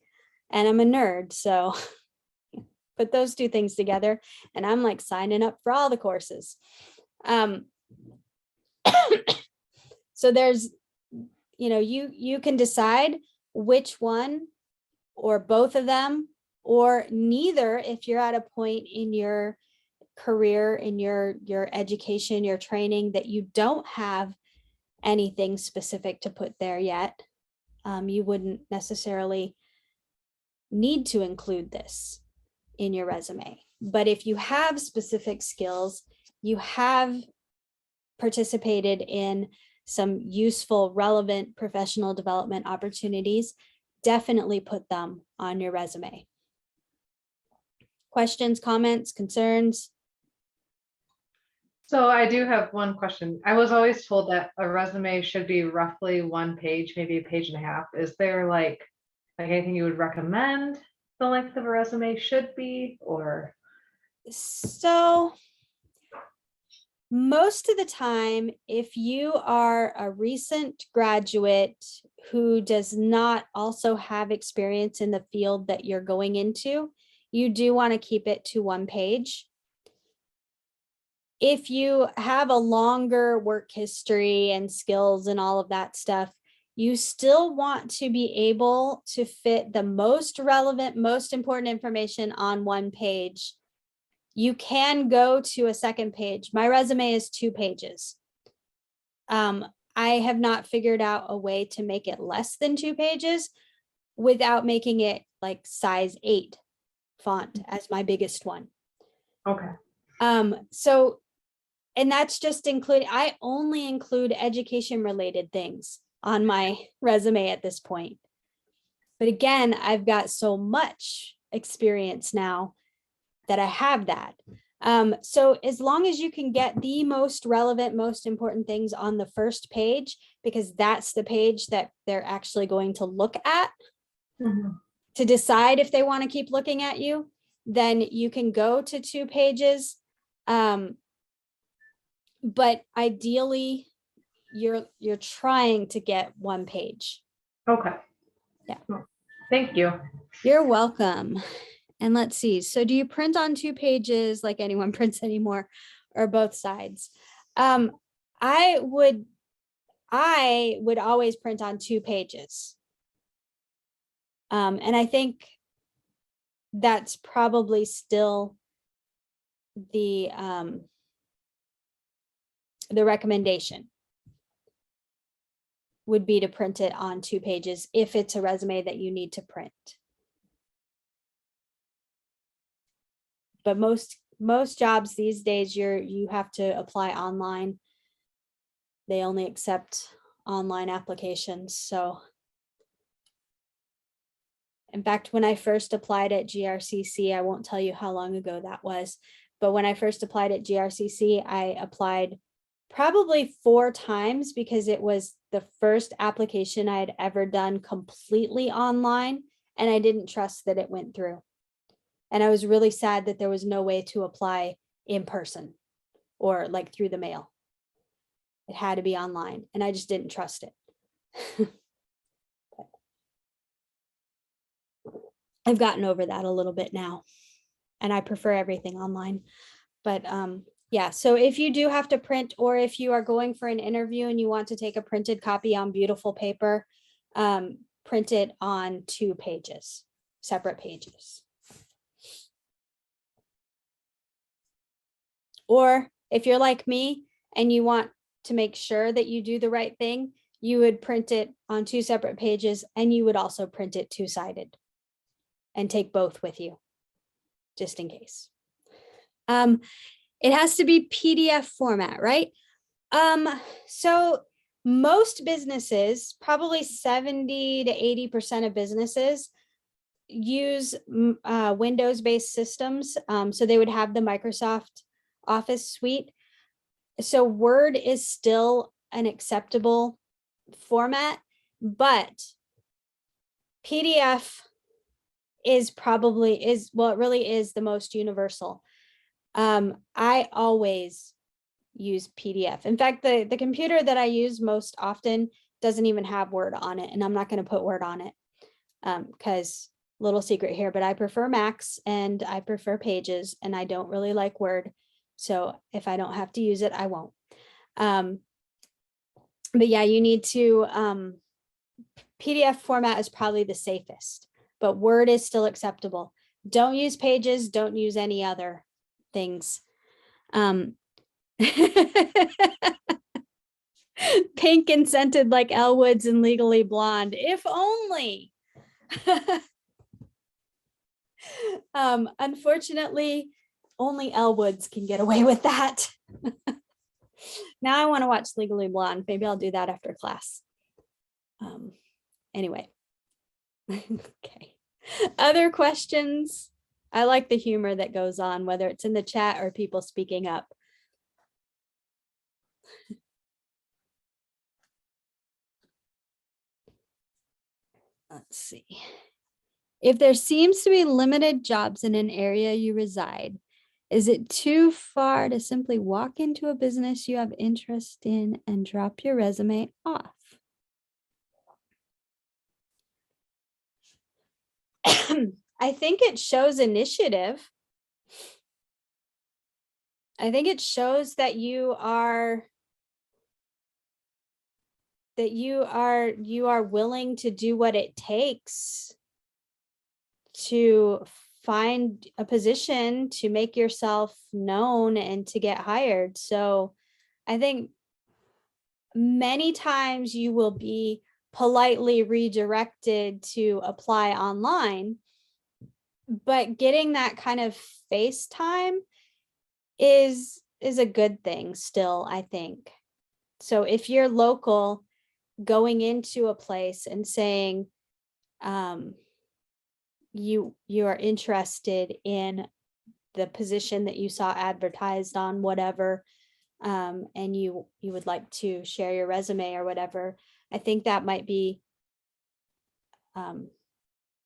and I'm a nerd, so put those two things together and I'm like signing up for all the courses. So there's, you can decide which one or both of them or neither if you're at a point in your career, in your education, your training that you don't have anything specific to put there yet. You wouldn't necessarily need to include this in your resume. But if you have specific skills, you have participated in some useful, relevant professional development opportunities, definitely put them on your resume. Questions, comments, concerns? So I do have one question. I was always told that a resume should be roughly one page, maybe a page and a half. Is there like anything you would recommend the length of a resume should be, or? So most of the time, if you are a recent graduate who does not also have experience in the field that you're going into, you do want to keep it to 1 page. If you have a longer work history and skills and all of that stuff, you still want to be able to fit the most relevant, most important information on 1 page. You can go to a 2nd page. My resume is 2 pages. I have not figured out a way to make it less than 2 pages without making it like size 8 font as my biggest one. Okay. So, and that's just including, I only include education related things on my resume at this point. But again, I've got so much experience now that I have that. So as long as you can get the most relevant, most important things on the 1st page, because that's the page that they're actually going to look at to decide if they want to keep looking at you, then you can go to 2 pages. But ideally, you're trying to get 1 page. Okay. Yeah. Thank you. You're welcome. And let's see. So do you print on 2 pages like anyone prints anymore, or both sides? I would always print on 2 pages. And I think that's probably still the recommendation would be to print it on 2 pages if it's a resume that you need to print. But most jobs these days, you have to apply online. They only accept online applications. So in fact, when I first applied at GRCC, I won't tell you how long ago that was, but when I first applied at GRCC, I applied probably 4 times because it was the first application I had ever done completely online, and I didn't trust that it went through. And I was really sad that there was no way to apply in person or like through the mail. It had to be online, and I just didn't trust it. I've gotten over that a little bit now, and I prefer everything online. But yeah, so if you do have to print, or if you are going for an interview and you want to take a printed copy on beautiful paper, print it on 2 pages, separate pages. Or if you're like me and you want to make sure that you do the right thing, you would print it on 2 separate pages, and you would also print it 2-sided and take both with you, just in case. It has to be PDF format, right? So most businesses, probably 70 to 80% of businesses, use Windows-based systems. So they would have the Microsoft Office suite. So Word is still an acceptable format, but PDF is well, it really is the most universal. I always use PDF. In fact, the computer that I use most often doesn't even have Word on it, and I'm not going to put Word on it because little secret here, but I prefer Macs and I prefer Pages, and I don't really like Word. So if I don't have to use it, I won't. But yeah, you need to, PDF format is probably the safest, but Word is still acceptable. Don't use Pages, don't use any other things. Pink and scented like Elwood's and Legally Blonde, if only. Unfortunately, only Elwood's can get away with that. Now I want to watch Legally Blonde. Maybe I'll do that after class. Anyway. Okay. Other questions? I like the humor that goes on, whether it's in the chat or people speaking up. Let's see. If there seems to be limited jobs in an area you reside, is it too far to simply walk into a business you have interest in and drop your resume off? I think it shows initiative. I think it shows that you are willing to do what it takes to find a position, to make yourself known and to get hired. So I think many times you will be politely redirected to apply online, but getting that kind of face time is a good thing still, I think. So if you're local, going into a place and saying you are interested in the position that you saw advertised on whatever, and you would like to share your resume or whatever, I think that might be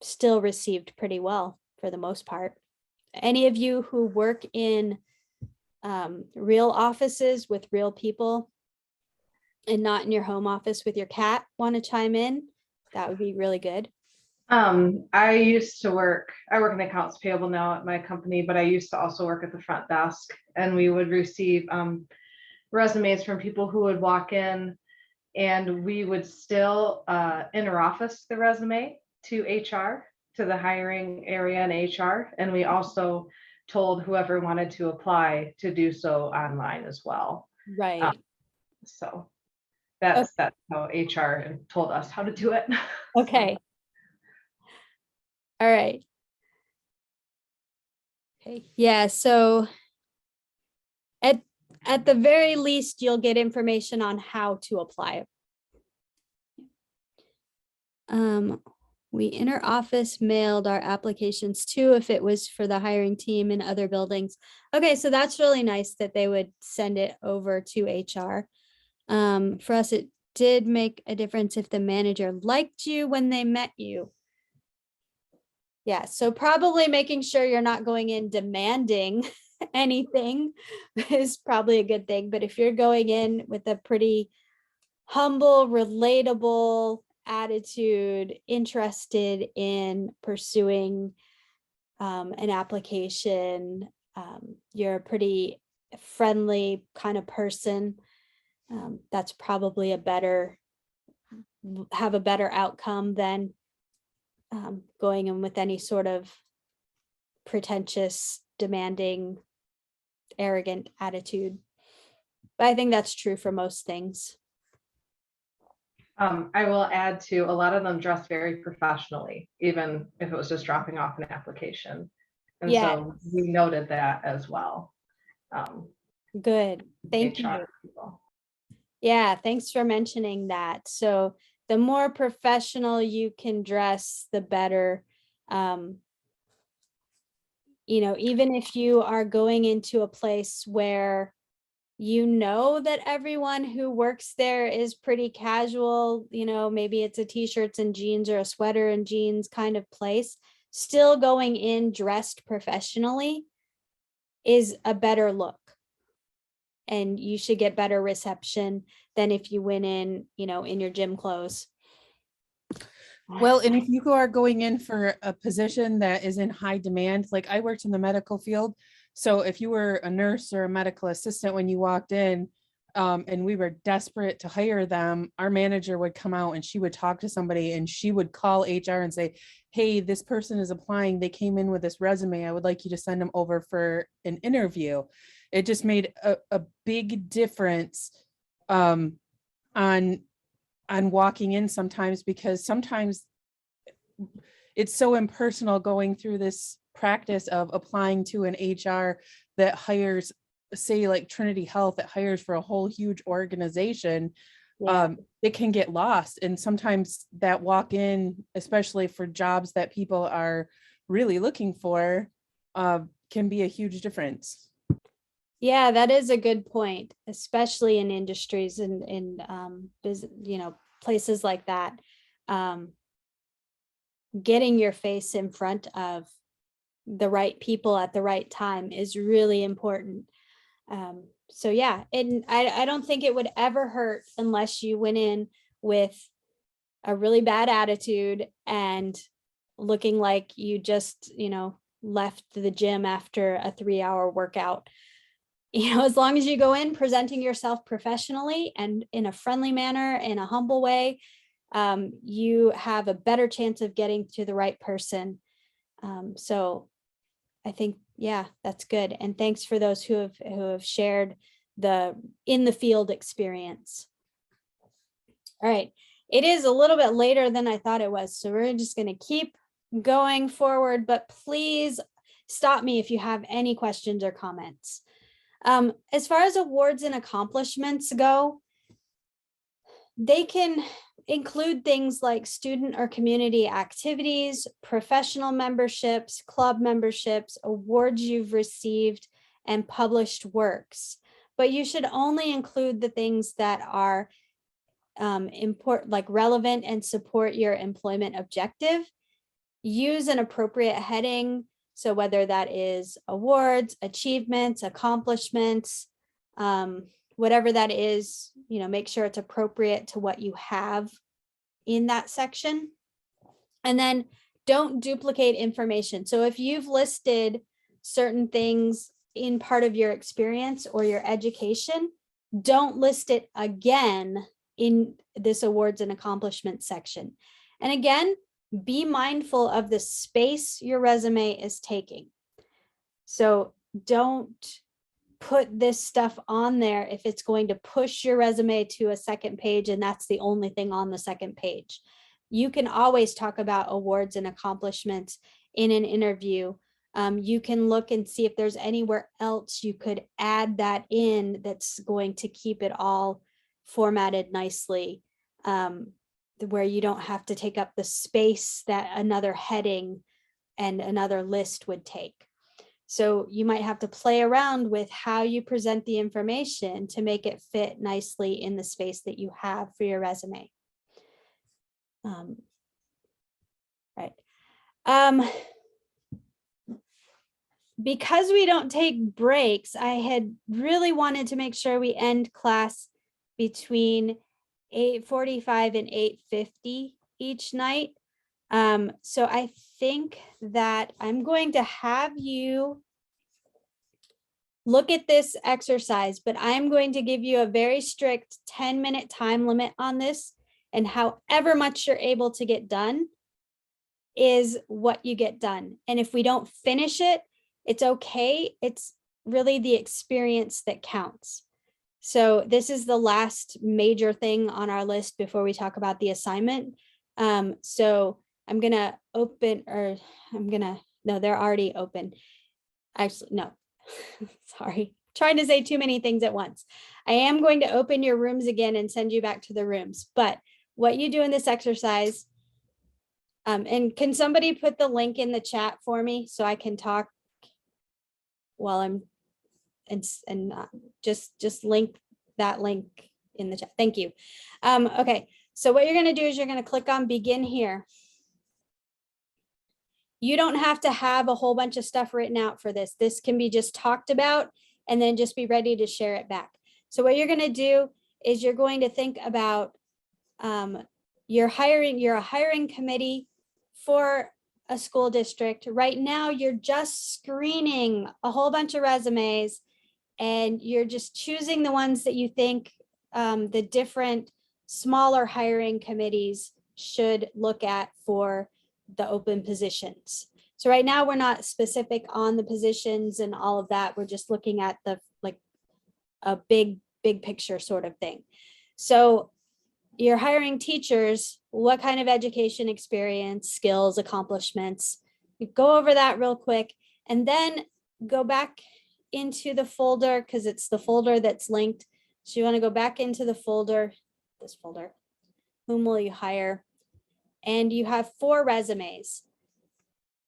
still received pretty well for the most part. Any of you who work in real offices with real people and not in your home office with your cat want to chime in? That would be really good. I work in accounts payable now at my company, but I used to also work at the front desk, and we would receive resumes from people who would walk in, and we would still interoffice the resume to HR, to the hiring area and HR. And we also told whoever wanted to apply to do so online as well. Right. So that's how HR told us how to do it. Okay. All right. Okay. Yeah. So at the very least, you'll get information on how to apply. We inter-office mailed our applications too if it was for the hiring team in other buildings. Okay, so that's really nice that they would send it over to HR. For us, it did make a difference if the manager liked you when they met you. Yeah, so probably making sure you're not going in demanding anything is probably a good thing. But if you're going in with a pretty humble, relatable attitude, interested in pursuing an application, you're a pretty friendly kind of person, that's probably have a better outcome than going in with any sort of pretentious, demanding, arrogant attitude. But I think that's true for most things. I will add to, a lot of them dress very professionally, even if it was just dropping off an application. And so we noted that as well. Good. Thank you. People. Yeah, thanks for mentioning that. So the more professional you can dress, the better. Even if you are going into a place where you know that everyone who works there is pretty casual, maybe it's a t-shirts and jeans or a sweater and jeans kind of place, still going in dressed professionally is a better look. And you should get better reception than if you went in, in your gym clothes. Well, and if you are going in for a position that is in high demand, like I worked in the medical field. So if you were a nurse or a medical assistant when you walked in, and we were desperate to hire them, our manager would come out and she would talk to somebody and she would call HR and say, hey, this person is applying. They came in with this resume. I would like you to send them over for an interview. It just made a big difference on walking in sometimes, because sometimes it's so impersonal going through this practice of applying to an HR that hires, say like Trinity Health, that hires for a whole huge organization. It can get lost. And sometimes that walk in, especially for jobs that people are really looking for, can be a huge difference. Yeah, that is a good point, especially in industries and in places like that. Getting your face in front of the right people at the right time is really important. So yeah, and I don't think it would ever hurt unless you went in with a really bad attitude and looking like you just, left the gym after a 3-hour workout. As long as you go in presenting yourself professionally and in a friendly manner, in a humble way, you have a better chance of getting to the right person. So I think, yeah, that's good. And thanks for those who have shared the in the field experience. All right. It is a little bit later than I thought it was, so we're just going to keep going forward, but please stop me if you have any questions or comments. As far as awards and accomplishments go, they can include things like student or community activities, professional memberships, club memberships, awards you've received, and published works. But you should only include the things that are important, like relevant and support your employment objective. Use an appropriate heading. So whether that is awards, achievements, accomplishments, whatever that is, make sure it's appropriate to what you have in that section. And then don't duplicate information. So if you've listed certain things in part of your experience or your education, don't list it again in this awards and accomplishments section. And again, be mindful of the space your resume is taking. So don't put this stuff on there if it's going to push your resume to a second page and that's the only thing on the second page. You can always talk about awards and accomplishments in an interview. You can look and see if there's anywhere else you could add that in that's going to keep it all formatted nicely, where you don't have to take up the space that another heading and another list would take. So you might have to play around with how you present the information to make it fit nicely in the space that you have for your resume. Right. Because we don't take breaks, I had really wanted to make sure we end class between 8:45 and 8:50 each night. So I think that I'm going to have you look at this exercise, but I'm going to give you a very strict 10-minute time limit on this, and however much you're able to get done is what you get done. And if we don't finish it, it's okay. It's really the experience that counts. So this is the last major thing on our list before we talk about the assignment. So I'm gonna open, or no, they're already open. Actually, no, sorry, trying to say too many things at once. I am going to open your rooms again and send you back to the rooms. But what you do in this exercise, and can somebody put the link in the chat for me so I can talk while I'm, and just link that link in the chat. Thank you. Okay, so what you're going to do is you're going to click on begin here. You don't have to have a whole bunch of stuff written out for this. This can be just talked about and then just be ready to share it back. So what you're going to do is you're going to think about you're a hiring committee for a school district. Right now, you're just screening a whole bunch of resumes and you're just choosing the ones that you think the different smaller hiring committees should look at for the open positions. So right now we're not specific on the positions and all of that. We're just looking at the a big picture sort of thing. So you're hiring teachers. What kind of education experience, skills, accomplishments? You go over that real quick and then go back into the folder because it's the folder that's linked. So you want to go back into the folder, this folder. Whom will you hire? And you have 4 resumes.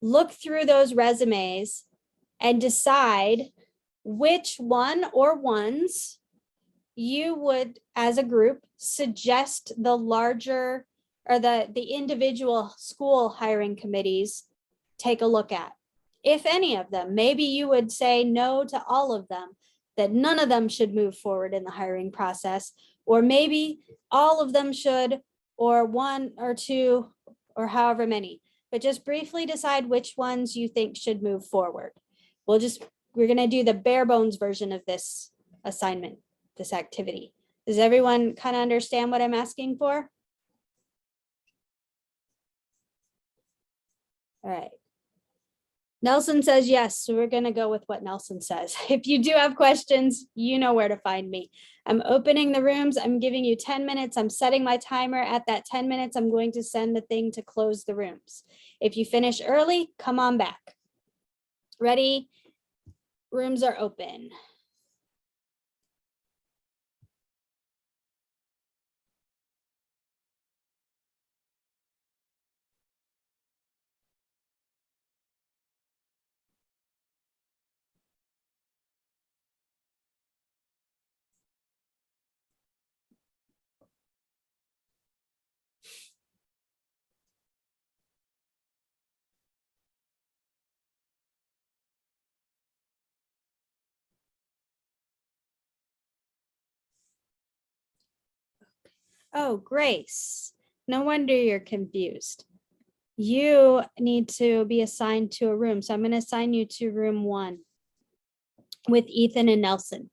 Look through those resumes and decide which one or ones you would, as a group, suggest the larger or the individual school hiring committees take a look at. If any of them, maybe you would say no to all of them, that none of them should move forward in the hiring process, or maybe all of them should, or 1 or 2, or however many. but just briefly decide which ones you think should move forward. We're gonna do the bare bones version of this assignment, this activity. Does everyone kind of understand what I'm asking for? All right. Nelson says yes, so we're gonna go with what Nelson says. If you do have questions, you know where to find me. I'm opening the rooms, I'm giving you 10 minutes, I'm setting my timer. At that 10 minutes, I'm going to send the thing to close the rooms. If you finish early, come on back. Ready? Rooms are open. Oh, Grace, no wonder you're confused. You need to be assigned to a room. So I'm going to assign you to room 1 with Ethan and Nelson.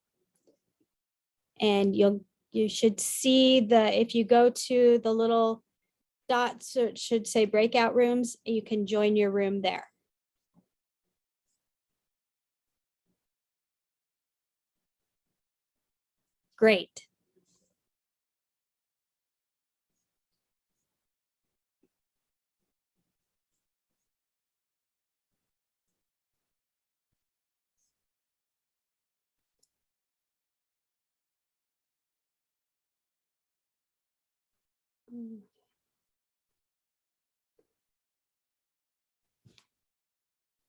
And you should see if you go to the little dots, it should say breakout rooms. You can join your room there. Great.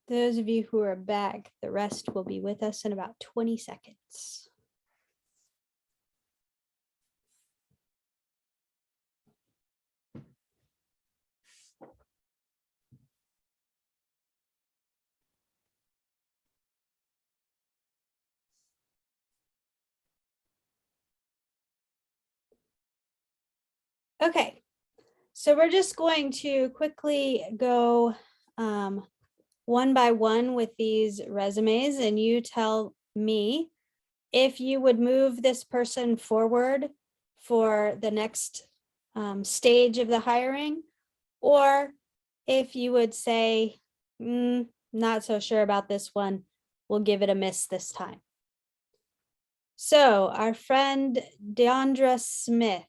Those of you who are back, the rest will be with us in about 20 seconds. Okay, so we're just going to quickly go one by one with these resumes, and you tell me if you would move this person forward for the next stage of the hiring, or if you would say, not so sure about this one, we'll give it a miss this time. So our friend Deandra Smith,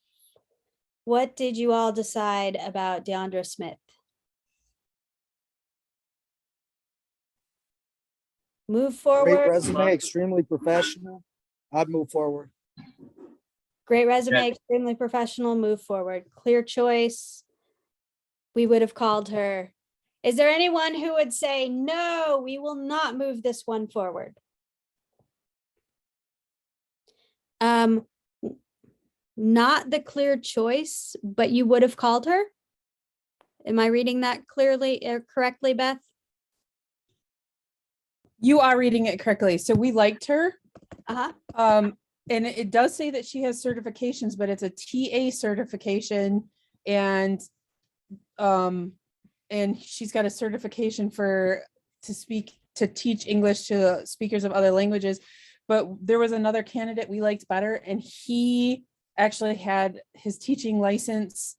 what did you all decide about Deandra Smith? Move Great forward. resume, extremely professional. I'd move forward. Great resume, Yeah. extremely professional, move forward. Clear choice. We would have called her. Is there anyone who would say, no, we will not move this one forward? Not the clear choice, but you would have called her? Am I reading that clearly, correctly, Beth? You are reading it correctly. So we liked her. Uh-huh. And it does say that she has certifications, but it's a TA certification, and she's got a certification to teach English to speakers of other languages. But there was another candidate we liked better, and he actually had his teaching license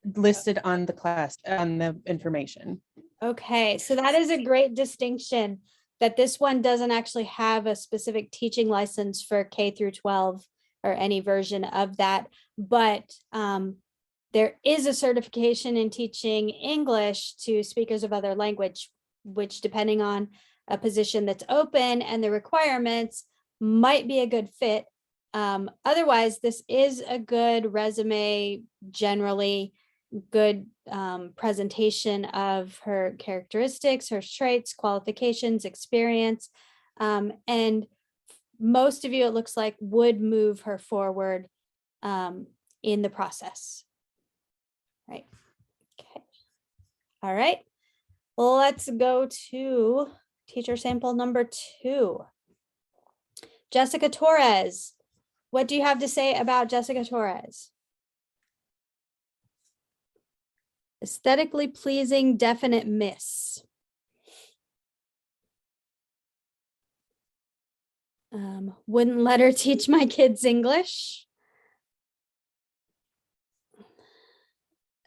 listed on the information. Okay, so that is a great distinction, that this one doesn't actually have a specific teaching license for K through 12 or any version of that, but there is a certification in teaching English to speakers of other language, which depending on a position that's open and the requirements might be a good fit. Otherwise, this is a good resume, generally good presentation of her characteristics, her traits, qualifications, experience. And most of you, it looks like, would move her forward in the process. Right. Okay. All right. Well, let's go to teacher sample number 2. Jessica Torres. What do you have to say about Jessica Torres? Aesthetically pleasing, definite miss. Wouldn't let her teach my kids English.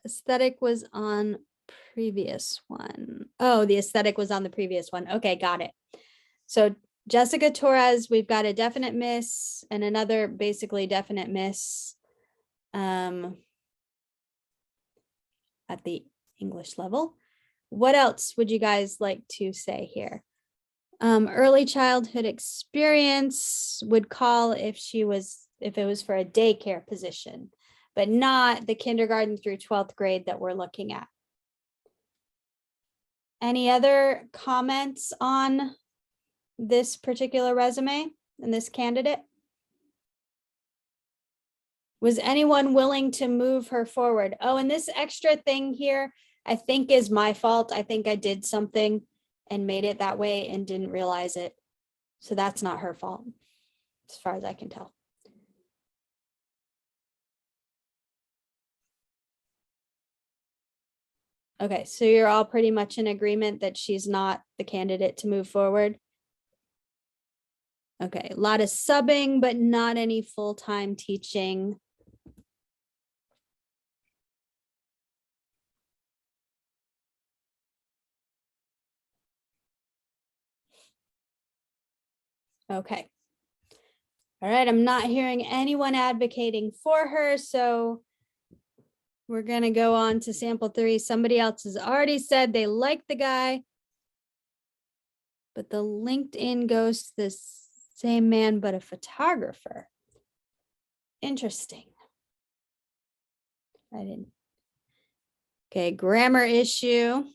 Aesthetic was on previous one. Oh, the aesthetic was on the previous one. Okay, got it. So Jessica Torres, we've got a definite miss and another basically definite miss at the English level. What else would you guys like to say here? Early childhood experience would call if it was for a daycare position, but not the kindergarten through 12th grade that we're looking at. Any other comments on this particular resume and this candidate? Was anyone willing to move her forward? Oh, and this extra thing here, I think is my fault. I think I did something and made it that way and didn't realize it. So that's not her fault, as far as I can tell. Okay, so you're all pretty much in agreement that she's not the candidate to move forward? Okay, a lot of subbing, but not any full-time teaching. Okay. All right, I'm not hearing anyone advocating for her, so we're gonna go on to sample 3. Somebody else has already said they like the guy, but the LinkedIn goes to the same man, but a photographer. Interesting. I didn't. Okay, grammar issue.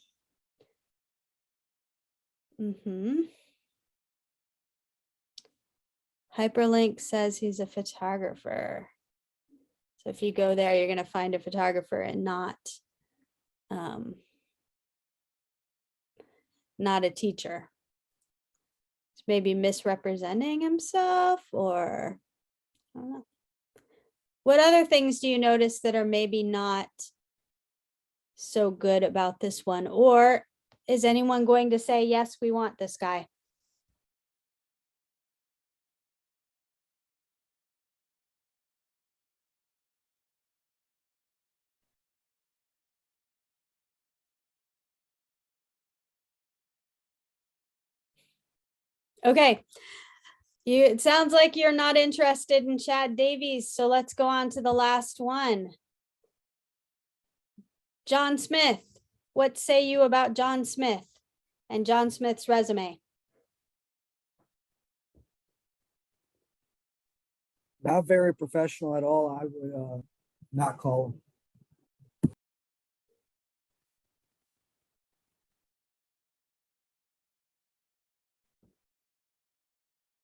Hyperlink says he's a photographer. So if you go there, you're going to find a photographer and not a teacher. He's maybe misrepresenting himself, or I don't know. What other things do you notice that are maybe not so good about this one? Or is anyone going to say, yes, we want this guy? Okay. It sounds like you're not interested in Chad Davies, so let's go on to the last one. John Smith. What say you about John Smith and John Smith's resume? Not very professional at all. I would not call him.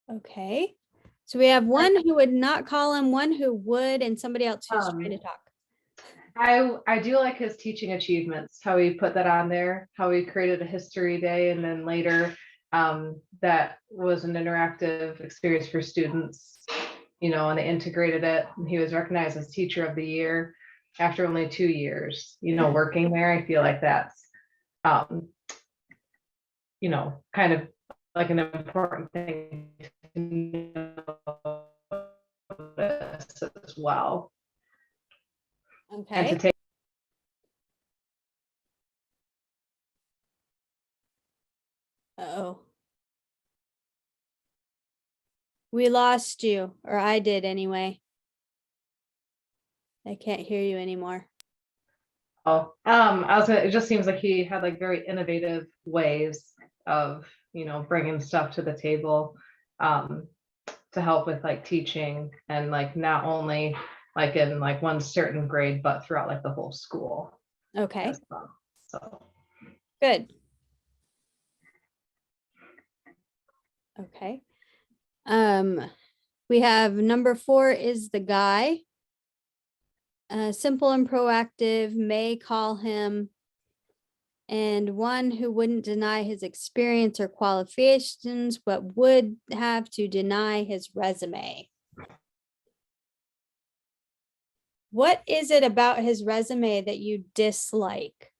Okay. So we have one who would not call him, one who would, and somebody else who's trying to talk. I do like his teaching achievements, how he put that on there, how he created a history day, and then later that was an interactive experience for students, you know, and they integrated it. And he was recognized as teacher of the year after only 2 years, you know, working there. I feel like that's, you know, kind of like an important thing to know as well. And to Okay. take Uh-oh. We lost you, or I did anyway. I can't hear you anymore. it just seems like he had like very innovative ways of, you know, bringing stuff to the table to help with like teaching, and like not only like in like one certain grade, but throughout like the whole school Okay, as well. So good. Okay. We have number 4 is the guy. Simple and proactive, may call him, and one who wouldn't deny his experience or qualifications, but would have to deny his resume. What is it about his resume that you dislike?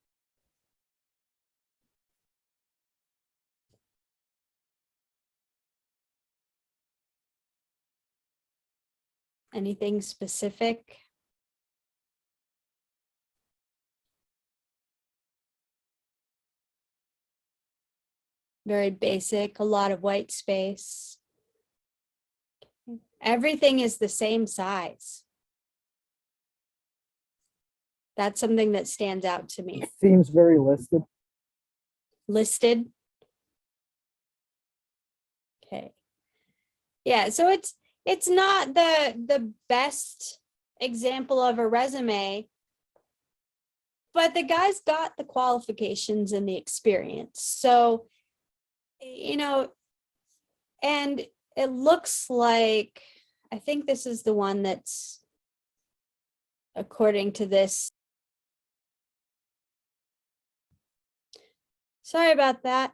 Anything specific? Very basic, a lot of white space. Everything is the same size. That's something that stands out to me. Seems very listed. Listed. Okay. Yeah, so it's not the best example of a resume, but the guy's got the qualifications and the experience. So, you know, and it looks like, I think this is the one that's, according to this. Sorry about that.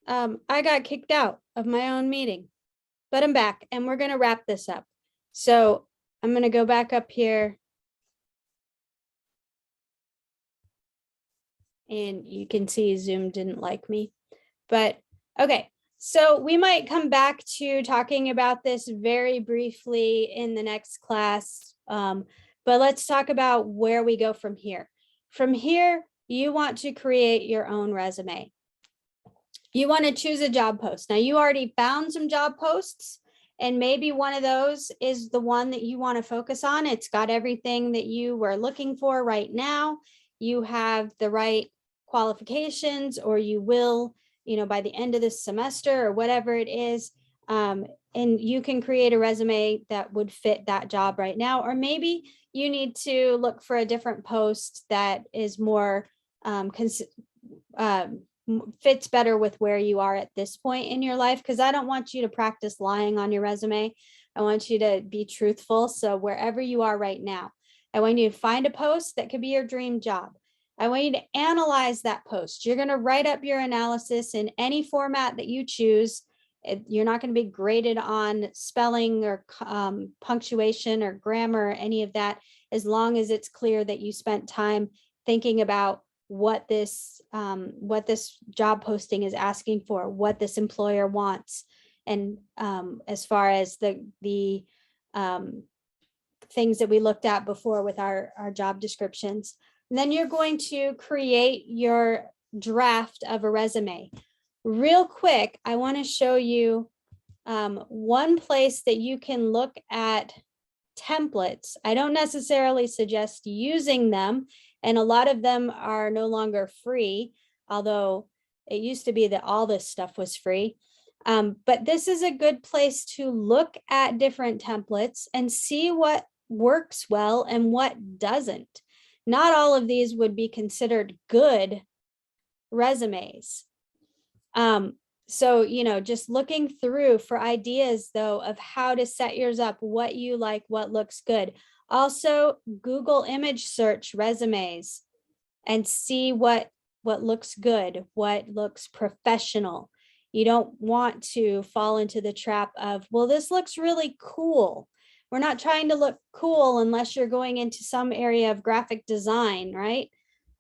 I got kicked out of my own meeting, but I'm back and we're gonna wrap this up. So I'm gonna go back up here. And you can see Zoom didn't like me, but okay. So we might come back to talking about this very briefly in the next class. But let's talk about where we go from here. From here, you want to create your own resume. You want to choose a job post. Now you already found some job posts and maybe one of those is the one that you want to focus on. It's got everything that you were looking for right now. You have the right qualifications, or you will, you know, by the end of this semester or whatever it is. And you can create a resume that would fit that job right now. Or maybe you need to look for a different post that is more fits better with where you are at this point in your life, because I don't want you to practice lying on your resume. I want you to be truthful. So wherever you are right now, I want you to find a post that could be your dream job. I want you to analyze that post. You're going to write up your analysis in any format that you choose. You're not going to be graded on spelling or punctuation or grammar or any of that, as long as it's clear that you spent time thinking about what this job posting is asking for, what this employer wants, and as far as the things that we looked at before with our job descriptions. And then you're going to create your draft of a resume. Real quick, I want to show you one place that you can look at templates. I don't necessarily suggest using them, and a lot of them are no longer free, although it used to be that all this stuff was free. But this is a good place to look at different templates and see what works well and what doesn't. Not all of these would be considered good resumes. So, you know, just looking through for ideas though of how to set yours up, what you like, what looks good. Also, Google image search resumes and see what looks good, what looks professional. You don't want to fall into the trap of, well, this looks really cool. We're not trying to look cool unless you're going into some area of graphic design, right?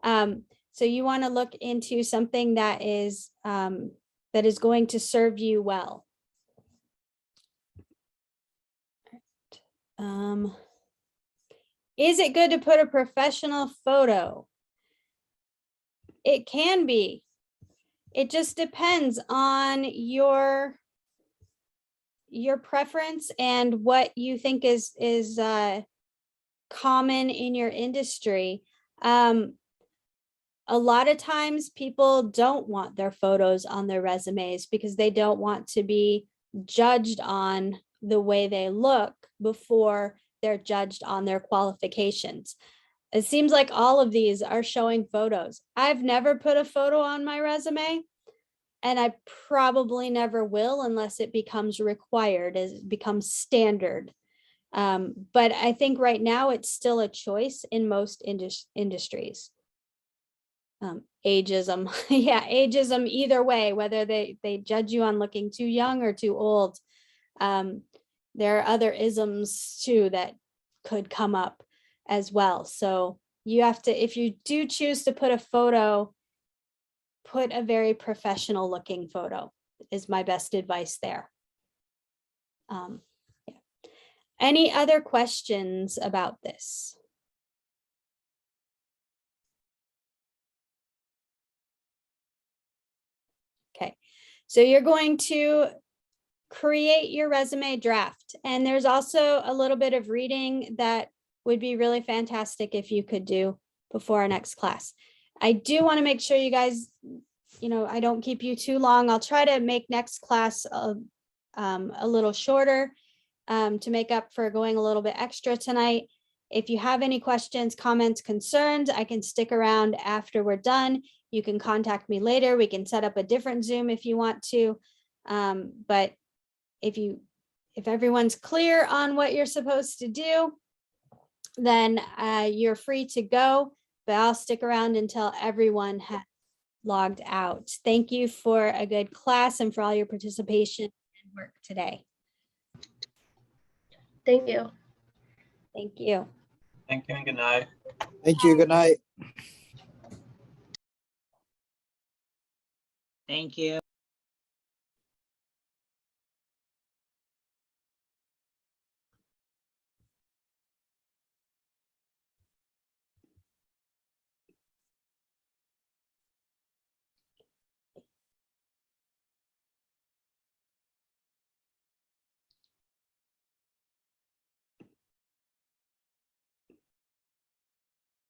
So you want to look into something that is going to serve you well. Is it good to put a professional photo? It can be. It just depends on your preference and what you think is common in your industry. A lot of times people don't want their photos on their resumes because they don't want to be judged on the way they look before they're judged on their qualifications. It seems like all of these are showing photos. I've never put a photo on my resume, and I probably never will unless it becomes required, as it becomes standard. But I think right now it's still a choice in most industries. Ageism, yeah, ageism either way, whether they judge you on looking too young or too old. There are other isms too that could come up. as well. So you have to, if you do choose to put a photo, put a very professional looking photo is my best advice there. Yeah. Any other questions about this? Okay, so you're going to create your resume draft. And there's also a little bit of reading that would be really fantastic if you could do before our next class. I do want to make sure you guys, I don't keep you too long. I'll try to make next class a little shorter to make up for going a little bit extra tonight. If you have any questions, comments, concerns, I can stick around after we're done. You can contact me later. We can set up a different Zoom if you want to. But if everyone's clear on what you're supposed to do, then you're free to go, but I'll stick around until everyone has logged out. Thank you for a good class and for all your participation and work today. Thank you. Thank you. Thank you and good night. Thank you. Good night. Thank you.